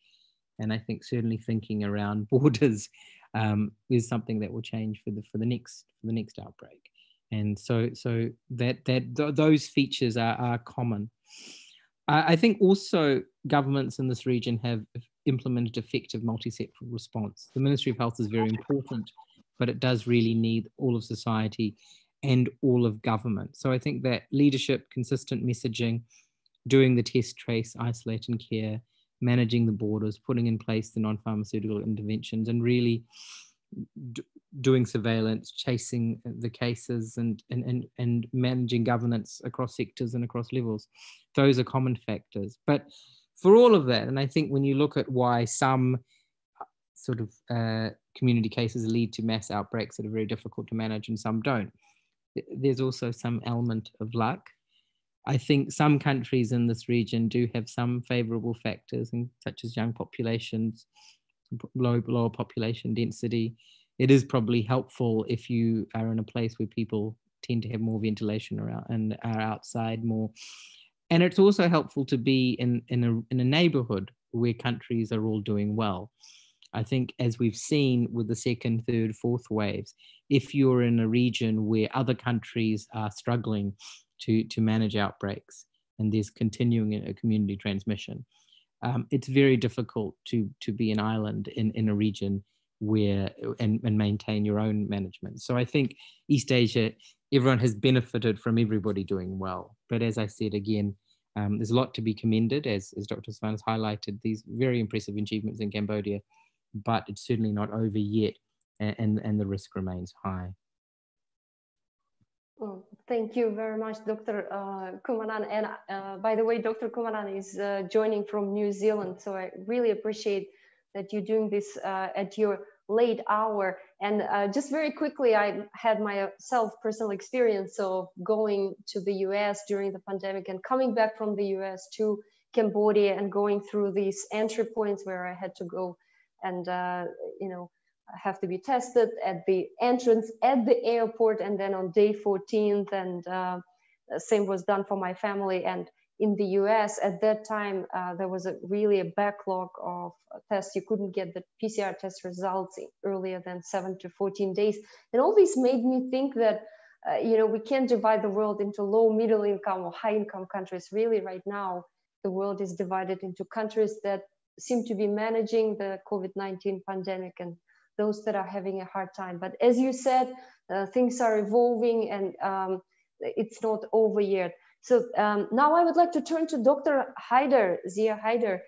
And I think certainly thinking around borders is something that will change for the next outbreak. And so those features are common. I think also governments in this region have implemented effective multi-sectoral response. The Ministry of Health is very important, but it does really need all of society and all of government. So I think that leadership, consistent messaging, doing the test, trace, isolate and care, managing the borders, putting in place the non-pharmaceutical interventions, and really doing surveillance, chasing the cases, and managing governance across sectors and across levels. Those are common factors. But for all of that, and I think when you look at why some sort of community cases lead to mass outbreaks that are very difficult to manage and some don't, there's also some element of luck. I think some countries in this region do have some favorable factors, such as young populations, lower population density. It is probably helpful if you are in a place where people tend to have more ventilation around and are outside more. And it's also helpful to be in a neighborhood where countries are all doing well. I think, as we've seen with the second, third, fourth waves, if you're in a region where other countries are struggling to manage outbreaks and there's continuing a community transmission, it's very difficult to be an island in a region where and maintain your own management. So I think East Asia, everyone has benefited from everybody doing well. But as I said again, there's a lot to be commended, as Dr. Svan has highlighted, these very impressive achievements in Cambodia, but it's certainly not over yet, and the risk remains high. Well, thank you very much, Dr. Kumaran. And by the way, Dr. Kumaran is joining from New Zealand, so I really appreciate that you're doing this at your late hour. And just very quickly, I had myself personal experience of going to the US during the pandemic and coming back from the US to Cambodia and going through these entry points where I had to go and have to be tested at the entrance at the airport, and then on day 14th, and same was done for my family. And in the US at that time, there was really a backlog of tests. You couldn't get the PCR test results earlier than 7 to 14 days. And all this made me think that, we can't divide the world into low, middle income or high income countries. Really right now, the world is divided into countries that seem to be managing the COVID-19 pandemic and those that are having a hard time. But as you said, things are evolving, and it's not over yet. So now I would like to turn to Dr. Haider, Zia Haider.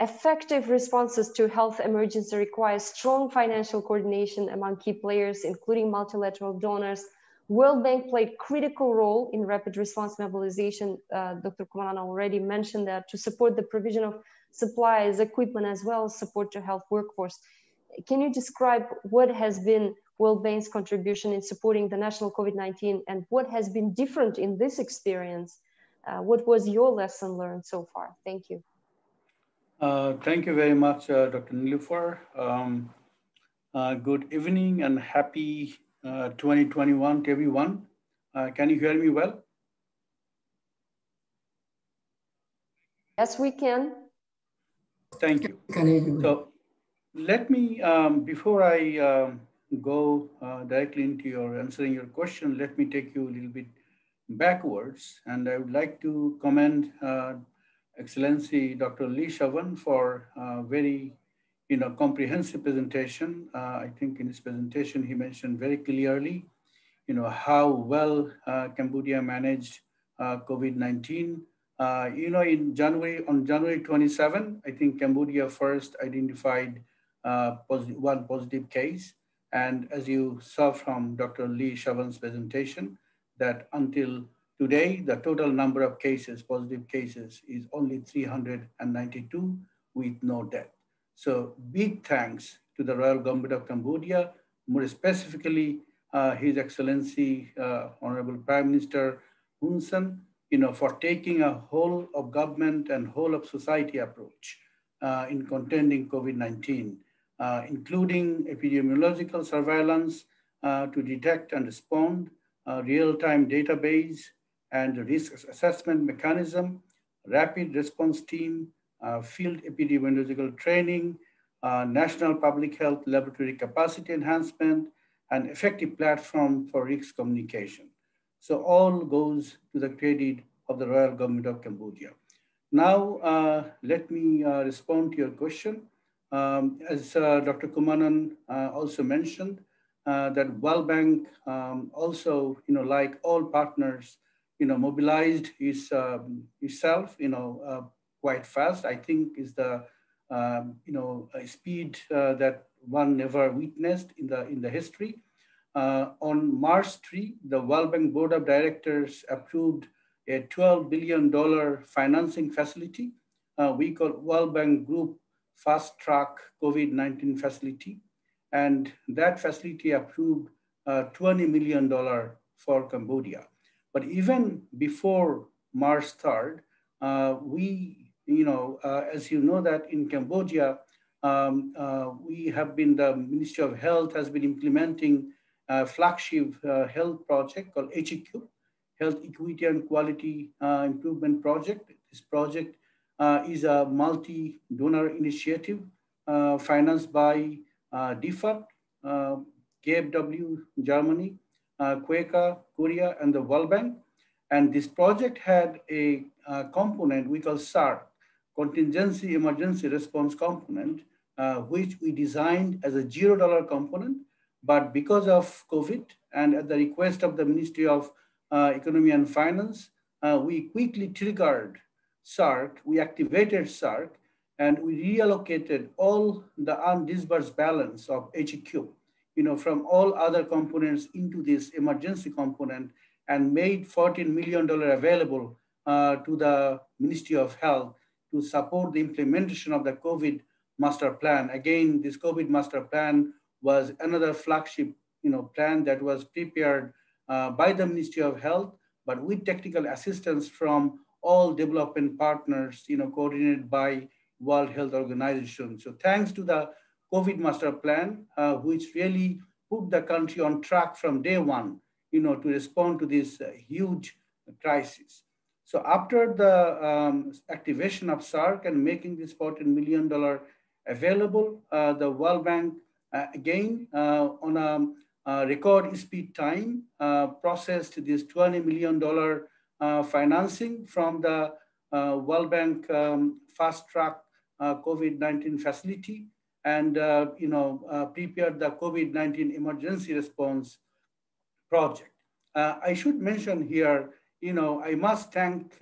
Effective responses to health emergency require strong financial coordination among key players, including multilateral donors. World Bank played critical role in rapid response mobilization. Dr. Kumaran already mentioned that, to support the provision of supplies, equipment, as well as support to health workforce. Can you describe what has been World Bank's contribution in supporting the national COVID-19, and what has been different in this experience? What was your lesson learned so far? Thank you. Thank you very much, Dr. Nilufar. Good evening and happy 2021 to everyone. Can you hear me well? Yes, we can. Thank you. So let me, before I go directly into answering your question, let me take you a little bit backwards. And I would like to commend Excellency Dr. Lee Shavan for very comprehensive presentation. I think in his presentation, he mentioned very clearly how well Cambodia managed COVID-19. On January 27, I think Cambodia first identified one positive case. And as you saw from Dr. Lee Shavan's presentation, that until today, the total number of cases, positive cases, is only 392 with no death. So big thanks to the Royal Government of Cambodia, more specifically His Excellency Honorable Prime Minister Hun Sen, for taking a whole of government and whole of society approach in contending COVID-19, including epidemiological surveillance to detect and respond, real-time database and risk assessment mechanism, rapid response team, field epidemiological training, national public health laboratory capacity enhancement, and effective platform for risk communication. So all goes to the credit of the Royal Government of Cambodia. Now, let me respond to your question. As Dr. Kumaran also mentioned, that World Bank also, like all partners, mobilized itself, quite fast. I think is the a speed that one never witnessed in the history. On March 3, the World Bank Board of Directors approved a $12 billion financing facility. We call World Bank Group Fast Track COVID-19 Facility. And that facility approved $20 million for Cambodia. But even before March 3rd, as you know that in Cambodia, we have been, the Ministry of Health has been implementing a flagship health project called SE010, Health Equity and Quality Improvement Project. This project is a multi-donor initiative financed by DFAT, KfW, Germany, Quaker, Korea, and the World Bank. And this project had a component we call SARC, Contingency Emergency Response Component, which we designed as a $0 component. But because of COVID and at the request of the Ministry of Economy and Finance, we quickly triggered SARC, we activated SARC, and we reallocated all the undisbursed balance of HEQ, from all other components into this emergency component and made $14 million available to the Ministry of Health to support the implementation of the COVID master plan. Again, this COVID master plan was another flagship plan that was prepared by the Ministry of Health, but with technical assistance from all development partners, coordinated by World Health Organization. So thanks to the COVID master plan, which really put the country on track from day one, to respond to this huge crisis. So after the activation of SARC and making this $14 million available, the World Bank, again, on a record speed time, processed this $20 million financing from the World Bank Fast Track COVID-19 facility and prepared the COVID-19 emergency response project. I should mention here, I must thank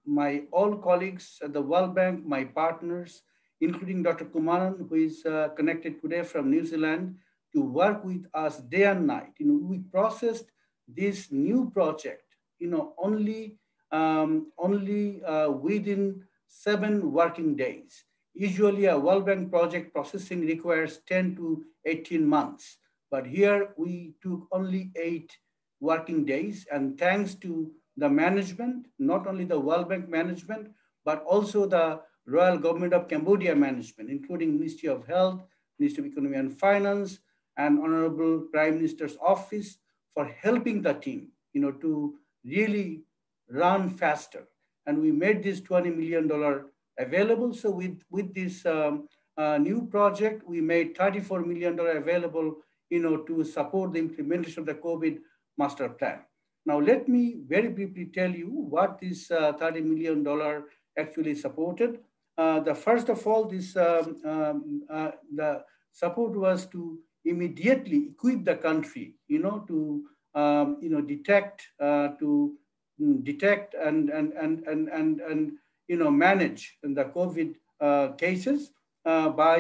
my all colleagues at the World Bank, my partners, including Dr. Kumaran, who is connected today from New Zealand, to work with us day and night. We processed this new project, only within 7 working days. Usually a World Bank project processing requires 10 to 18 months. But here we took only 8 working days, and thanks to the management, not only the World Bank management, but also the Royal Government of Cambodia management, including Ministry of Health, Ministry of Economy and Finance, and Honorable Prime Minister's Office for helping the team, to really run faster. And we made this $20 million available. So with this new project, we made $34 million available, to support the implementation of the COVID master plan. Now, let me very briefly tell you what this $30 million actually supported. First of all, this the support was to immediately equip the country, to detect and manage the COVID cases by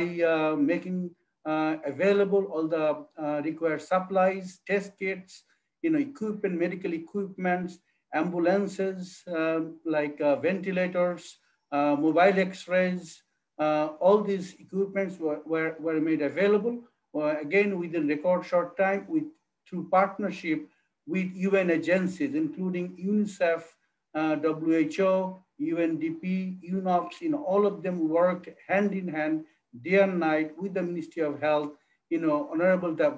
making available all the required supplies, test kits, equipment, medical equipments, ambulances like ventilators, mobile X-rays. All these equipments were made available, again, within record short time through partnership with UN agencies, including UNICEF, WHO, UNDP, UNOPS. All of them worked hand in hand, day and night with the Ministry of Health. Honorable the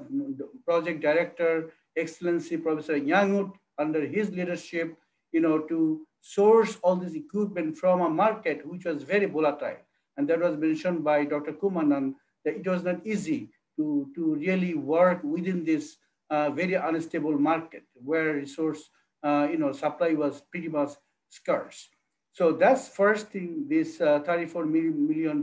project director, Excellency Professor Yangut, under his leadership, to source all this equipment from a market which was very volatile. And that was mentioned by Dr. Kumanan, that it was not easy to really work within this very unstable market where resource, supply was pretty much scarce. So that's first thing, this $34 million,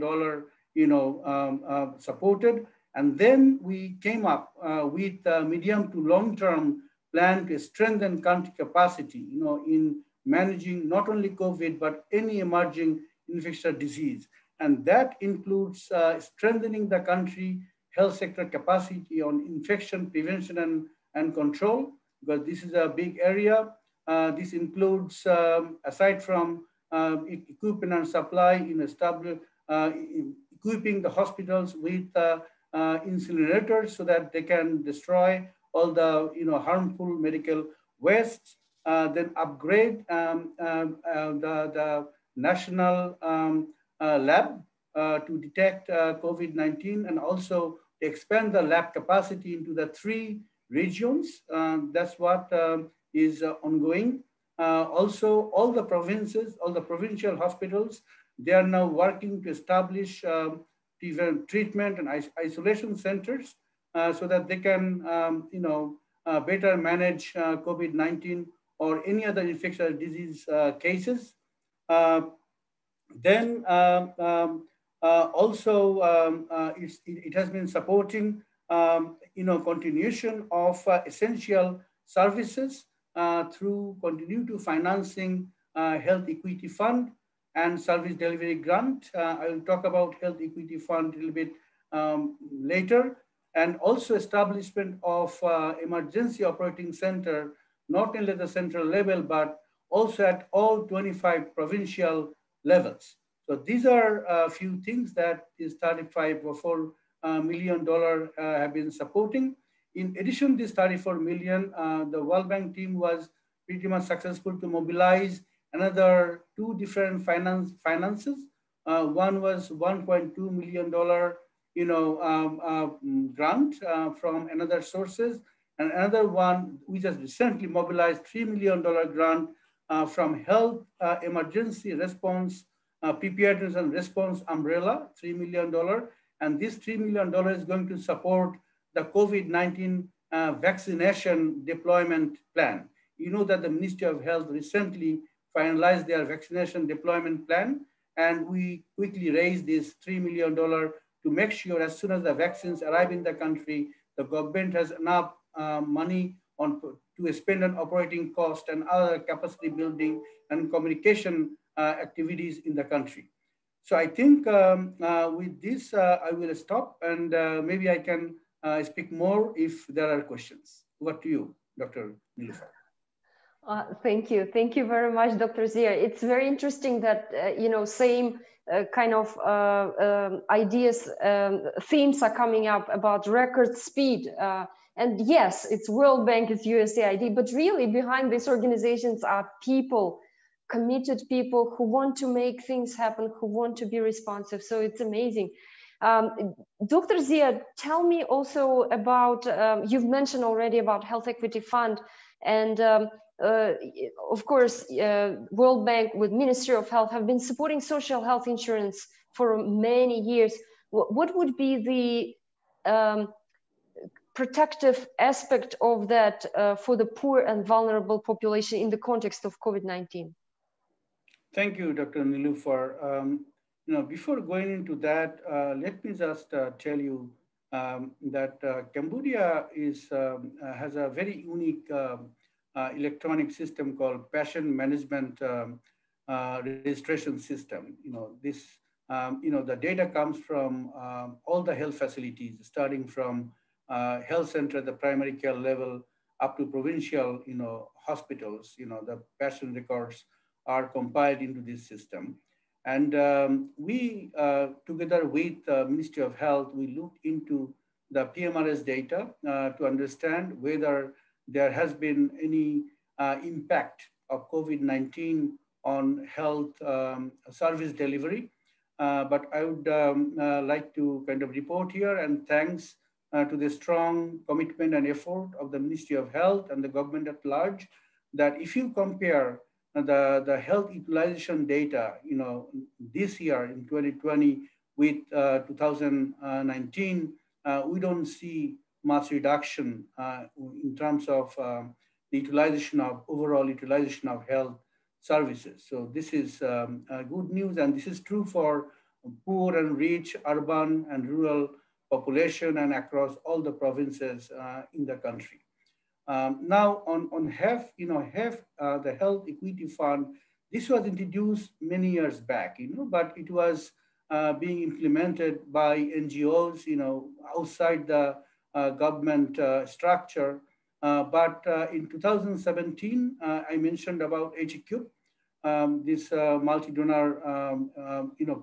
supported. And then we came up with a medium to long-term plan to strengthen country capacity, in managing not only COVID, but any emerging infectious disease. and that includes strengthening the country health sector capacity on infection prevention and control, because this is a big area. This includes, aside from equipment and supply, equipping the hospitals with incinerators so that they can destroy all the harmful medical wastes. Then upgrade the national lab to detect COVID-19, and also expand the lab capacity into the 3 regions. That's what is ongoing. Also, all the provinces, all the provincial hospitals, they are now working to establish treatment and isolation centers so that they can, better manage COVID-19 or any other infectious disease cases. Then it has been supporting, continuation of essential services through continue to financing Health Equity Fund and Service Delivery Grant. I will talk about Health Equity Fund a little bit later. And also establishment of emergency operating center, not only at the central level, but also at all 25 provincial levels. So these are a few things that is $34 million have been supporting. In addition to this $34 million, the World Bank team was pretty much successful to mobilize another 2 different finances. One was $1.2 million grant from another sources, and another one we just recently mobilized $3 million grant from Health Emergency Response Preparedness and Response Umbrella, $3 million, and this $3 million is going to support the COVID-19 vaccination deployment plan. You know that the Ministry of Health recently finalized their vaccination deployment plan, and we quickly raised this $3 million to make sure as soon as the vaccines arrive in the country, the government has enough money to spend on operating cost and other capacity building and communication activities in the country. So I think with this, I will stop, and maybe I can speak more if there are questions. Over to you, Dr. Niloufar. Thank you. Thank you very much, Dr. Zia. It's very interesting that, same kind of ideas, themes are coming up about record speed. And yes, it's World Bank, it's USAID, but really behind these organizations are people, committed people who want to make things happen, who want to be responsive. So it's amazing. Dr. Zia, tell me also about, you've mentioned already about Health Equity Fund, and of course, World Bank with Ministry of Health have been supporting social health insurance for many years. What would be the protective aspect of that for the poor and vulnerable population in the context of COVID-19? Thank you, Dr. Niloufar. Before going into that, let me just tell you that Cambodia has a very unique electronic system called patient management registration system. The data comes from all the health facilities, starting from health center at the primary care level up to provincial, hospitals. The patient records are compiled into this system. And we, together with the Ministry of Health, we looked into the PMRS data to understand whether there has been any impact of COVID-19 on health service delivery. But I would like to kind of report here, and thanks to the strong commitment and effort of the Ministry of Health and the government at large, that if you compare the health utilization data, this year in 2020 with 2019, we don't see much reduction in terms of the overall utilization of health services. So this is good news, and this is true for poor and rich, urban and rural population, and across all the provinces in the country. Now on HEF, the Health Equity Fund, this was introduced many years back, but it was being implemented by NGOs, outside the government structure. But in 2017, I mentioned about HEQ, this multi-donor,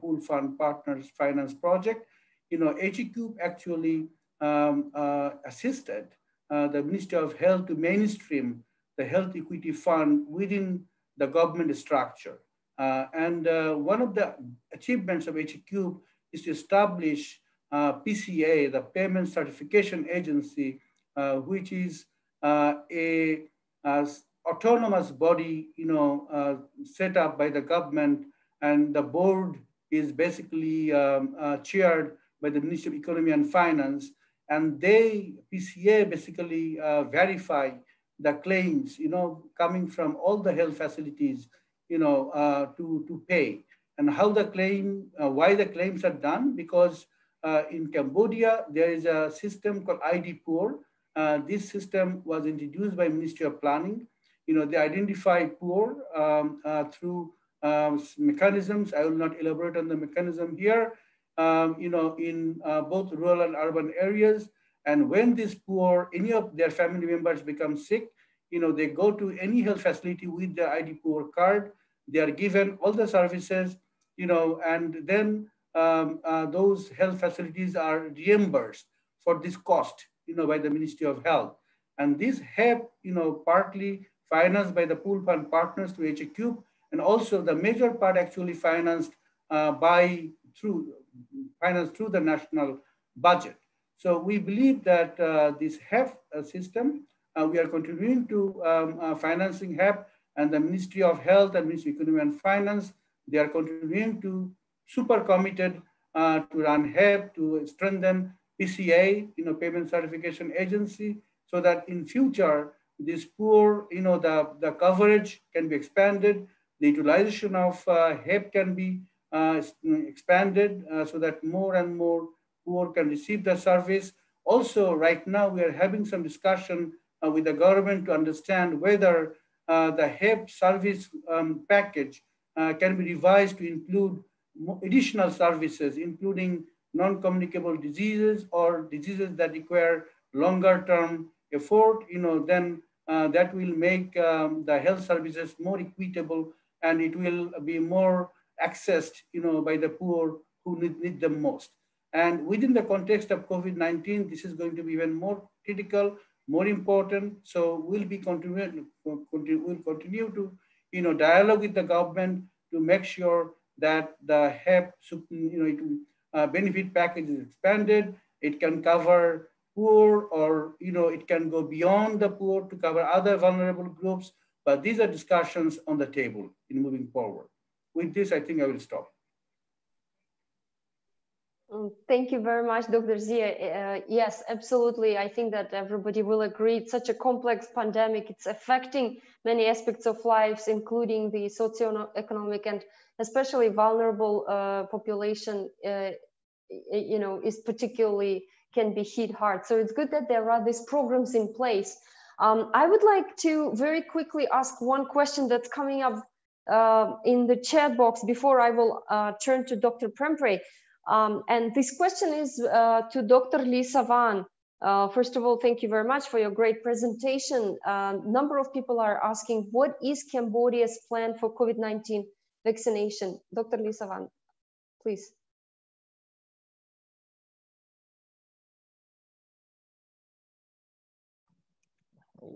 pool fund partners finance project. HEQ actually assisted the Ministry of Health to mainstream the Health Equity Fund within the government structure. And one of the achievements of HEQ is to establish PCA, the Payment Certification Agency, which is a autonomous body, set up by the government, and the board is basically chaired by the Ministry of Economy and Finance, and PCA basically verify the claims, coming from all the health facilities, to pay. And how the claim, why the claims are done, because in Cambodia, there is a system called ID Poor. This system was introduced by Ministry of Planning. They identify poor through mechanisms. I will not elaborate on the mechanism here, in both rural and urban areas. And when these poor, any of their family members become sick, they go to any health facility with the ID Poor card. They are given all the services, and then those health facilities are reimbursed for this cost, by the Ministry of Health. And this help, partly financed by the pool fund partners through HEQ, and also the major part actually financed through the national budget. So we believe that this HEF system, we are continuing to financing HEP, and the Ministry of Health and Ministry of Economy and Finance, they are continuing to super committed to run HEP, to strengthen PCA, Payment Certification Agency, so that in future, this poor, the coverage can be expanded, the utilization of HEP can be expanded, so that more and more poor can receive the service. Also, right now, we are having some discussion with the government to understand whether the HEP service package can be revised to include additional services, including non-communicable diseases or diseases that require longer term effort, then that will make the health services more equitable, and it will be more accessed, by the poor who need them most. And within the context of COVID-19, this is going to be even more critical, more important. So we'll continue to, dialogue with the government to make sure that the HEP, benefit package is expanded. It can cover poor, or it can go beyond the poor to cover other vulnerable groups. But these are discussions on the table in moving forward. With this, I think I will stop. Thank you very much, Dr. Zia. Yes, absolutely. I think that everybody will agree. It's such a complex pandemic. It's affecting many aspects of lives, including the socioeconomic and especially vulnerable population, is particularly can be hit hard. So it's good that there are these programs in place. I would like to very quickly ask one question that's coming up in the chat box before I will turn to Dr. Prempray. And this question is to Dr. Lisa Van. First of all, thank you very much for your great presentation. Number of people are asking, what is Cambodia's plan for COVID-19 vaccination? Dr. Lisa Van, please.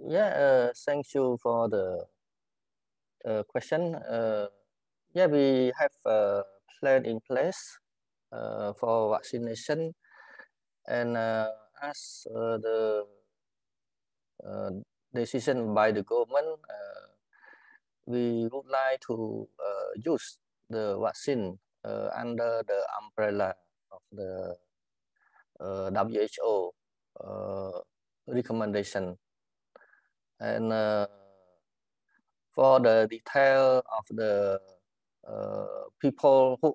Yeah, thank you for the question. Yeah, we have a plan in place for vaccination, and as the decision by the government, we would like to use the vaccine under the umbrella of the WHO recommendation. And for the detail of the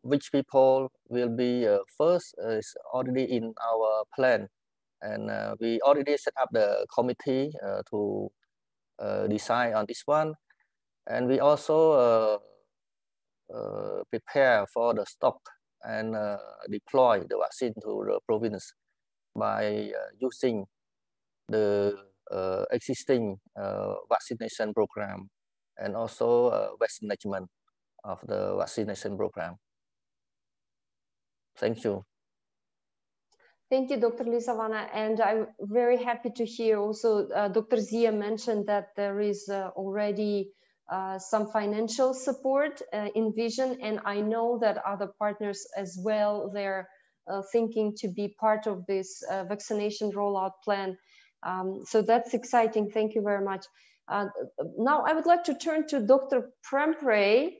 which people will be first is already in our plan, and we already set up the committee to decide on this one, and we also prepare for the stock and deploy the vaccine to the province by using the existing vaccination program and also best management of the vaccination program. Thank you. Thank you, Dr. Lisavana. And I'm very happy to hear also Dr. Zia mentioned that there is already some financial support in Vision. And I know that other partners as well, they're thinking to be part of this vaccination rollout plan. So that's exciting. Thank you very much. Now I would like to turn to Dr. Prempray.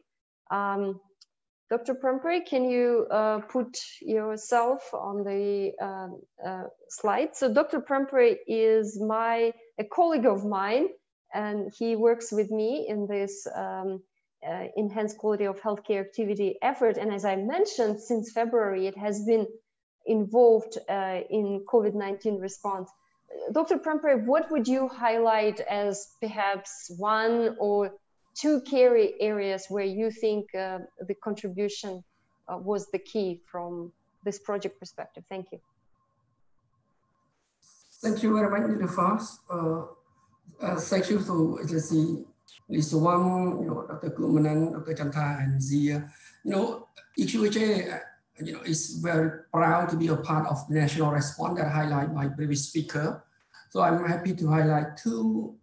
Dr. Prempray, can you put yourself on the slide? So Dr. Prempray is a colleague of mine, and he works with me in this enhanced quality of healthcare activity effort. And as I mentioned, since February, it has been involved in COVID-19 response. Dr. Prempray, what would you highlight as perhaps one or two key areas where you think the contribution was the key from this project perspective? Thank you. Thank you very much, Niloufar. Thank you to agency Lisawang, Dr. Kumanan, Dr. Chanta, and Zia. EQHA, is very proud to be a part of the national response that highlighted by previous speaker. So I'm happy to highlight two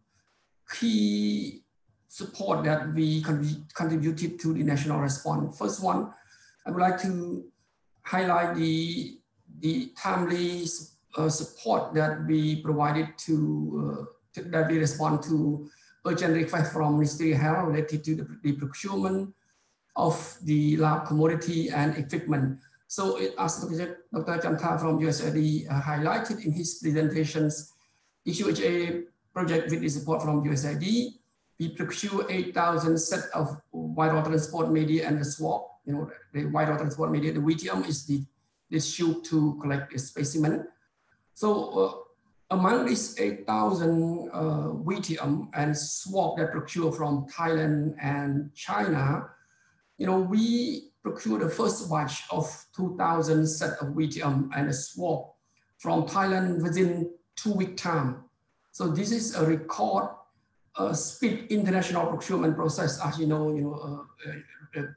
key support that we contributed to the national response. First one, I would like to highlight the timely support that we provided that we respond to urgent request from Ministry of Health related to the procurement of the lab commodity and equipment. So as Dr. Chanta from USAID highlighted in his presentations, EQHA project with the support from USAID, we procure 8,000 set of viral transport media and the swab. The viral transport media, the VTM is the tube to collect the specimen. So among these 8,000 VTM and swab that procure from Thailand and China, we procure the first batch of 2,000 set of VTM and a swab from Thailand within 2-week time. So this is a record speed international procurement process. As you know,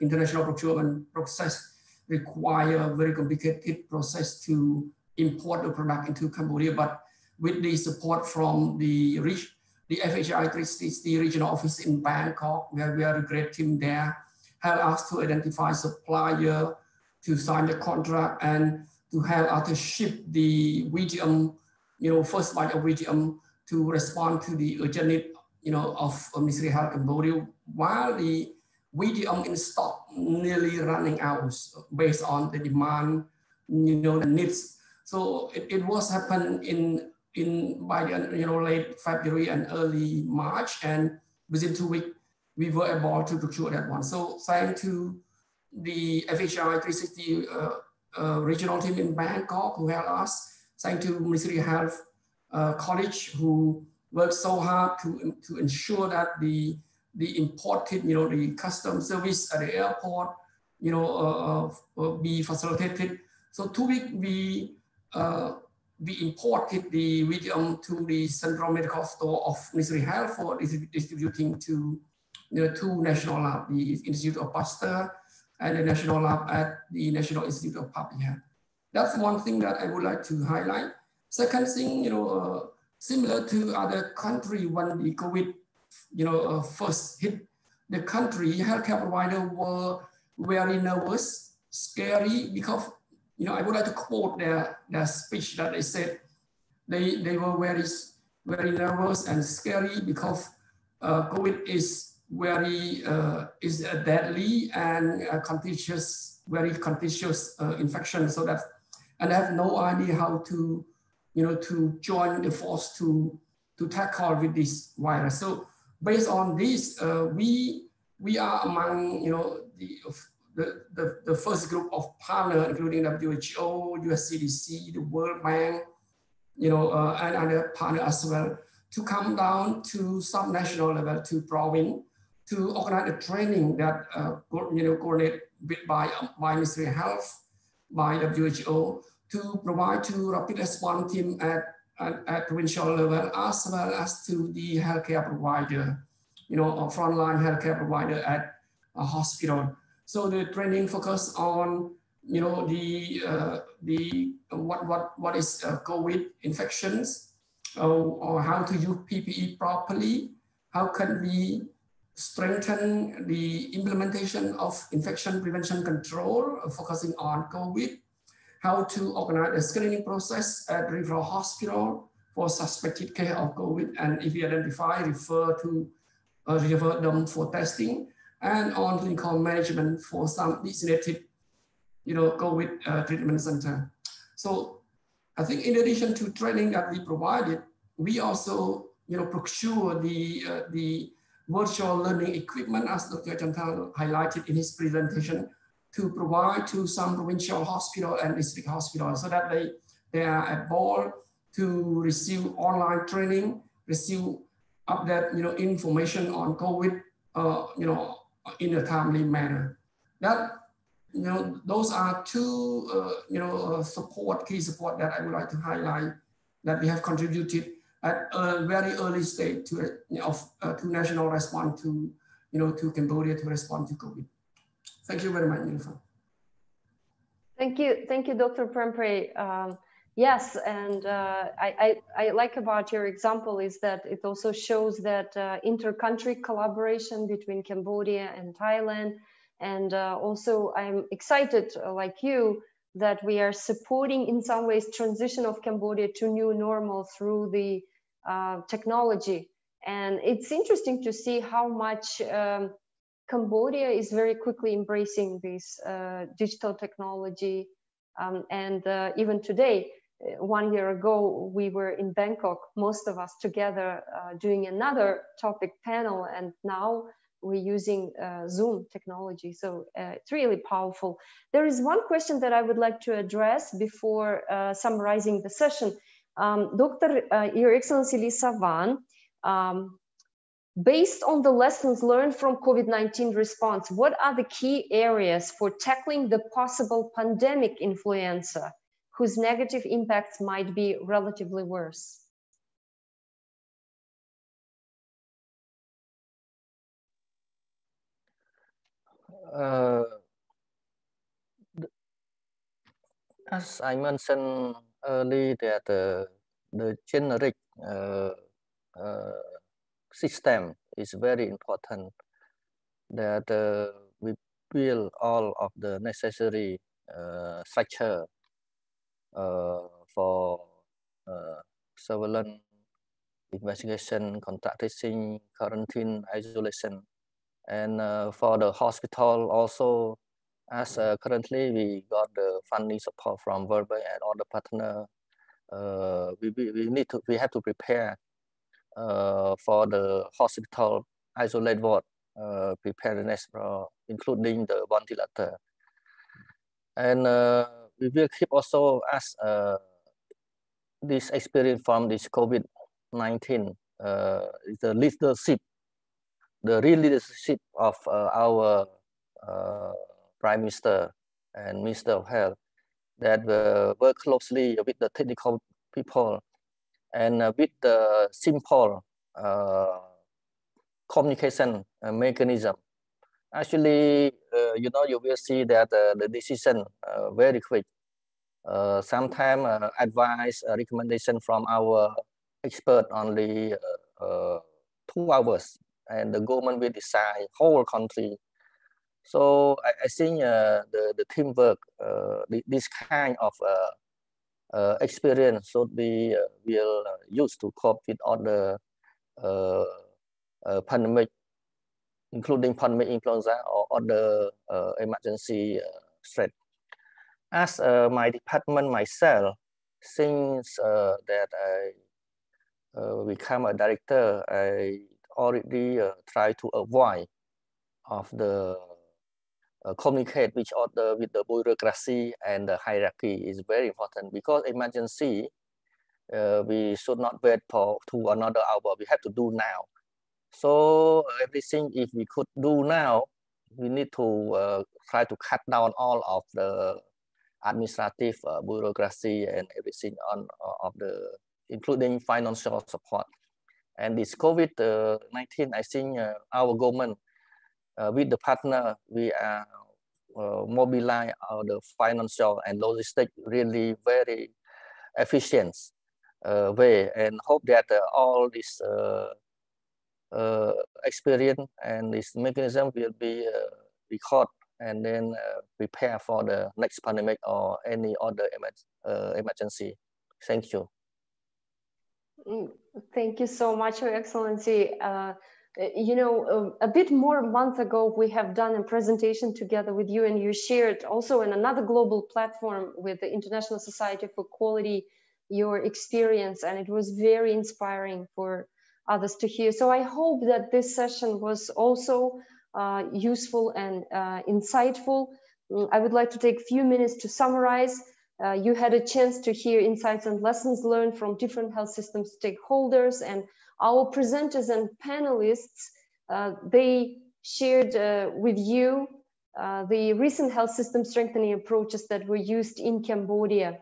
international procurement process require a very complicated process to import the product into Cambodia. But with the support from the FHI 360 regional office in Bangkok, where we are a great team there, help us to identify supplier, to sign the contract, and to help us to ship the VTM, first batch of VTM to respond to the urgent need, of Ministry of Health Cambodia, while the VTM in stock nearly running out based on the demand, the needs. So it was happened by the late February and early March, and within 2 weeks we were able to procure that one. So thanks to the FHI 360 regional team in Bangkok who helped us, thanks to Ministry of Health College who worked so hard to ensure that the imported, the custom service at the airport, be facilitated. So 2 weeks we imported the VTM to the Central Medical Store of Ministry of Health for distributing to the two national labs, the Institute of Pasteur and the national lab at the National Institute of Public Health. That's one thing that I would like to highlight. Second thing, similar to other countries when the COVID, first hit the country, healthcare providers were very nervous, scary, because, I would like to quote their speech that they said they were very, very nervous and scary because COVID is very deadly and contagious, very contagious infection. So that, and I have no idea how to, to join the force to tackle with this virus. So based on this, we are among, the first group of partners, including WHO, US CDC, the World Bank, and other partners as well, to come down to sub-national level, to province, to organize a training that, coordinated by Ministry of Health by WHO to provide to rapid response team at provincial level as well as to the healthcare provider, or frontline healthcare provider at a hospital. So the training focus on, what is COVID infections, or how to use PPE properly, how can we strengthen the implementation of infection prevention control, focusing on COVID, how to organize a screening process at referral hospital for suspected case of COVID, and if you identify, refer them for testing, and on clinical management for some designated, COVID treatment center. So I think in addition to training that we provided, we also, procure the virtual learning equipment, as Dr. Chantal highlighted in his presentation, to provide to some provincial hospital and district hospitals so that they are able to receive online training, receive update, information on COVID, in a timely manner. That, those are two, key support that I would like to highlight that we have contributed at a very early stage to national response to, to Cambodia to respond to COVID. Thank you very much, Niloufar. Thank you, Dr. Prempeh. Yes, and I like about your example is that it also shows that inter-country collaboration between Cambodia and Thailand, and also I'm excited, like you, that we are supporting in some ways transition of Cambodia to new normal through the technology. And it's interesting to see how much Cambodia is very quickly embracing this digital technology. And even today, 1 year ago, we were in Bangkok, most of us together doing another topic panel, and now we're using Zoom technology. So it's really powerful. There is one question that I would like to address before summarizing the session. Your Excellency Lisa Van, based on the lessons learned from COVID-19 response, what are the key areas for tackling the possible pandemic influenza, whose negative impacts might be relatively worse? As I mentioned earlier, that the generic system is very important, that we build all of the necessary structure for surveillance, investigation, contact tracing, quarantine, isolation. And for the hospital also, as currently we got the funding support from World Bank and other partner, we have to prepare for the hospital isolate ward preparedness, including the ventilator. And we will keep also as this experience from this COVID-19, the leadership, the real leadership of our Prime Minister and Minister of Health, that work closely with the technical people and with the simple communication mechanism. Actually, you will see that the decision very quick. Sometimes advice, recommendation from our expert only 2 hours, and the government will decide whole country. So I think the teamwork, this kind of experience should be will use to cope with other pandemic, including pandemic influenza or other emergency threat. As my department myself, since that I become a director, I already try to avoid of the communicate with other with the bureaucracy and the hierarchy is very important, because emergency we should not wait for to another hour. We have to do now. So everything if we could do now, we need to try to cut down all of the administrative bureaucracy and everything of the, including financial support. And this COVID-19, I think our government, with the partner, we are mobilize the financial and logistic really very efficient way, and hope that all this experience and this mechanism will be recorded and then prepare for the next pandemic or any other emergency. Thank you. Thank you so much, Your Excellency. You know, a bit more a month ago, we have done a presentation together with you, and you shared also in another global platform with the International Society for Quality your experience, and it was very inspiring for others to hear. So I hope that this session was also useful and insightful. I would like to take a few minutes to summarize. You had a chance to hear insights and lessons learned from different health system stakeholders, and our presenters and panelists, they shared with you the recent health system strengthening approaches that were used in Cambodia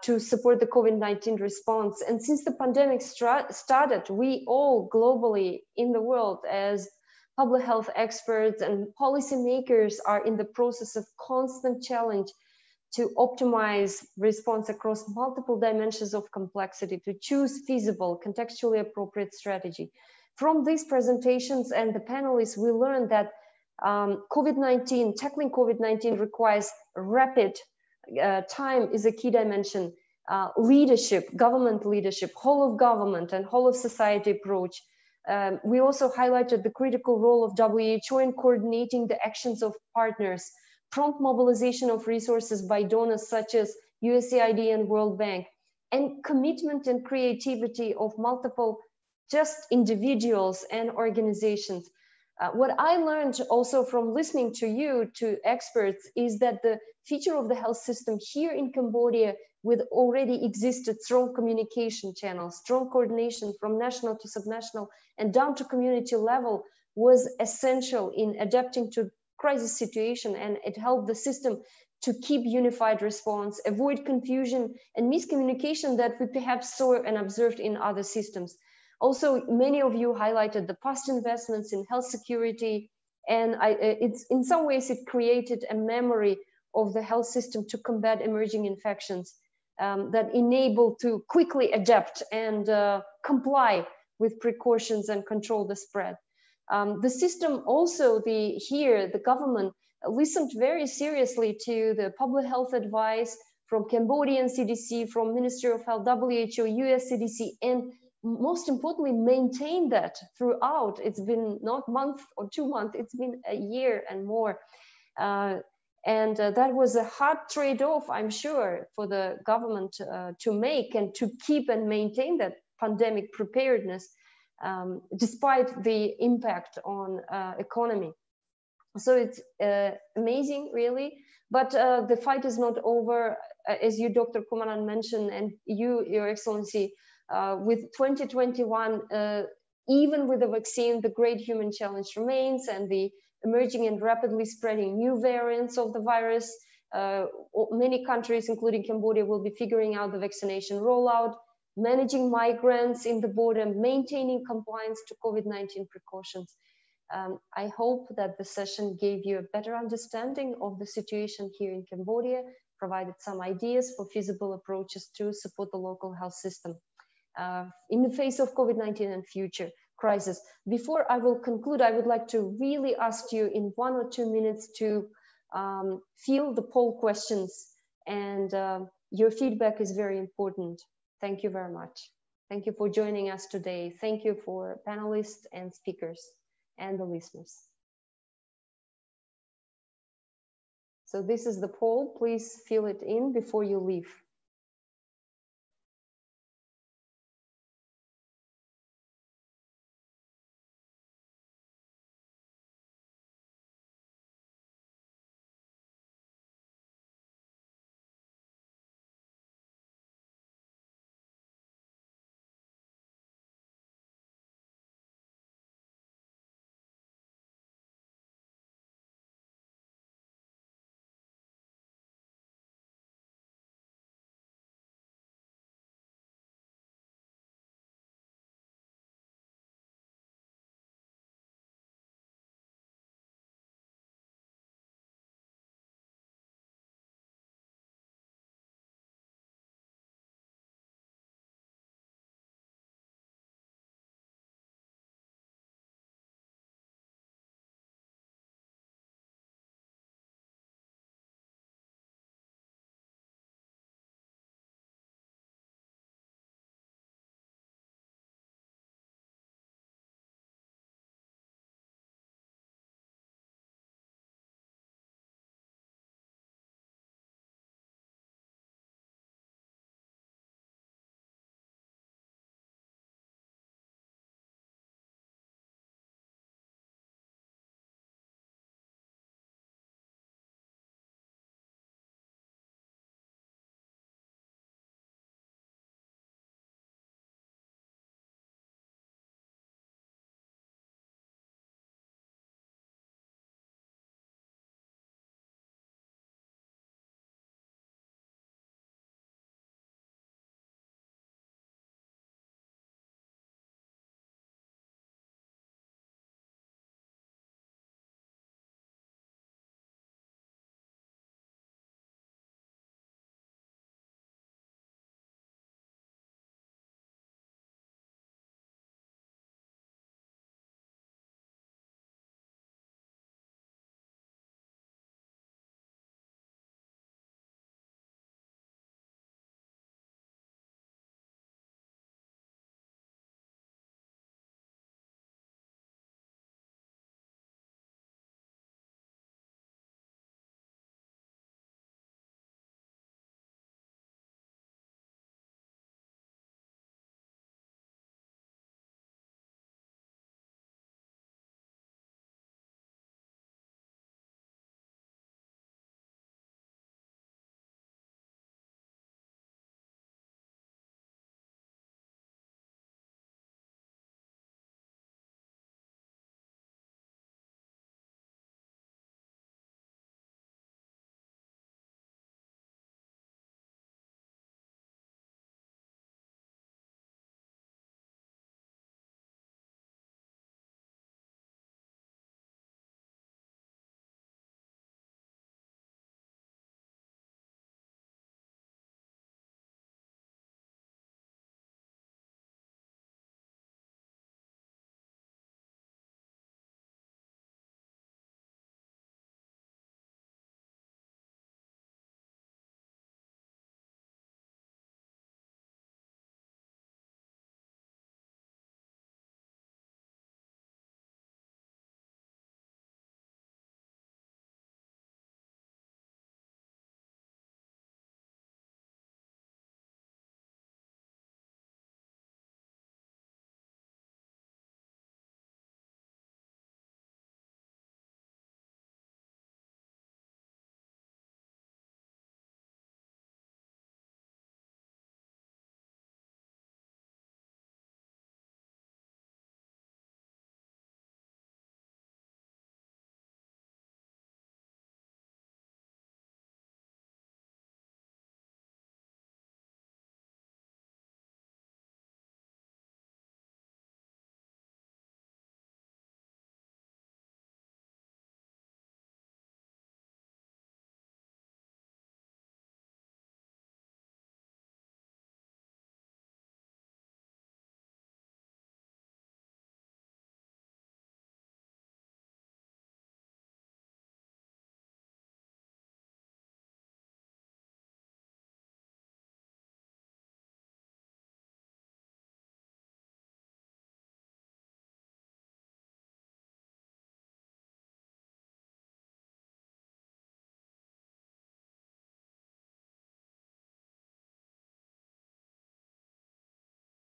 to support the COVID-19 response. And since the pandemic started, we all globally in the world as public health experts and policymakers are in the process of constant challenge to optimize response across multiple dimensions of complexity, to choose feasible, contextually appropriate strategy. From these presentations and the panelists, we learned that tackling COVID-19 requires rapid time is a key dimension, leadership, government leadership, whole of government and whole of society approach. We also highlighted the critical role of WHO in coordinating the actions of partners, prompt mobilization of resources by donors such as USAID and World Bank, and commitment and creativity of multiple just individuals and organizations. What I learned also from listening to you, to experts, is that the feature of the health system here in Cambodia with already existed strong communication channels, strong coordination from national to subnational and down to community level was essential in adapting to crisis situation, and it helped the system to keep unified response, avoid confusion and miscommunication that we perhaps saw and observed in other systems. Also, many of you highlighted the past investments in health security, and it's in some ways it created a memory of the health system to combat emerging infections that enable to quickly adapt and comply with precautions and control the spread. The system also, the government listened very seriously to the public health advice from Cambodian CDC, from Ministry of Health, WHO, US CDC, and most importantly, maintained that throughout. It's been not month or 2 months, it's been a year and more. That was a hard trade-off, I'm sure, for the government to make and to keep and maintain that pandemic preparedness despite the impact on economy. So it's amazing, really, but the fight is not over, as you, Dr. Kumaran, mentioned, and you, Your Excellency, with 2021, even with the vaccine, the great human challenge remains, and the emerging and rapidly spreading new variants of the virus. Many countries, including Cambodia, will be figuring out the vaccination rollout, managing migrants in the border, maintaining compliance to COVID-19 precautions. I hope that the session gave you a better understanding of the situation here in Cambodia, provided some ideas for feasible approaches to support the local health system in the face of COVID-19 and future crisis. Before I will conclude, I would like to really ask you in 1 or 2 minutes to field the poll questions, and your feedback is very important. Thank you very much. Thank you for joining us today. Thank you for panelists and speakers and the listeners. So this is the poll. Please fill it in before you leave.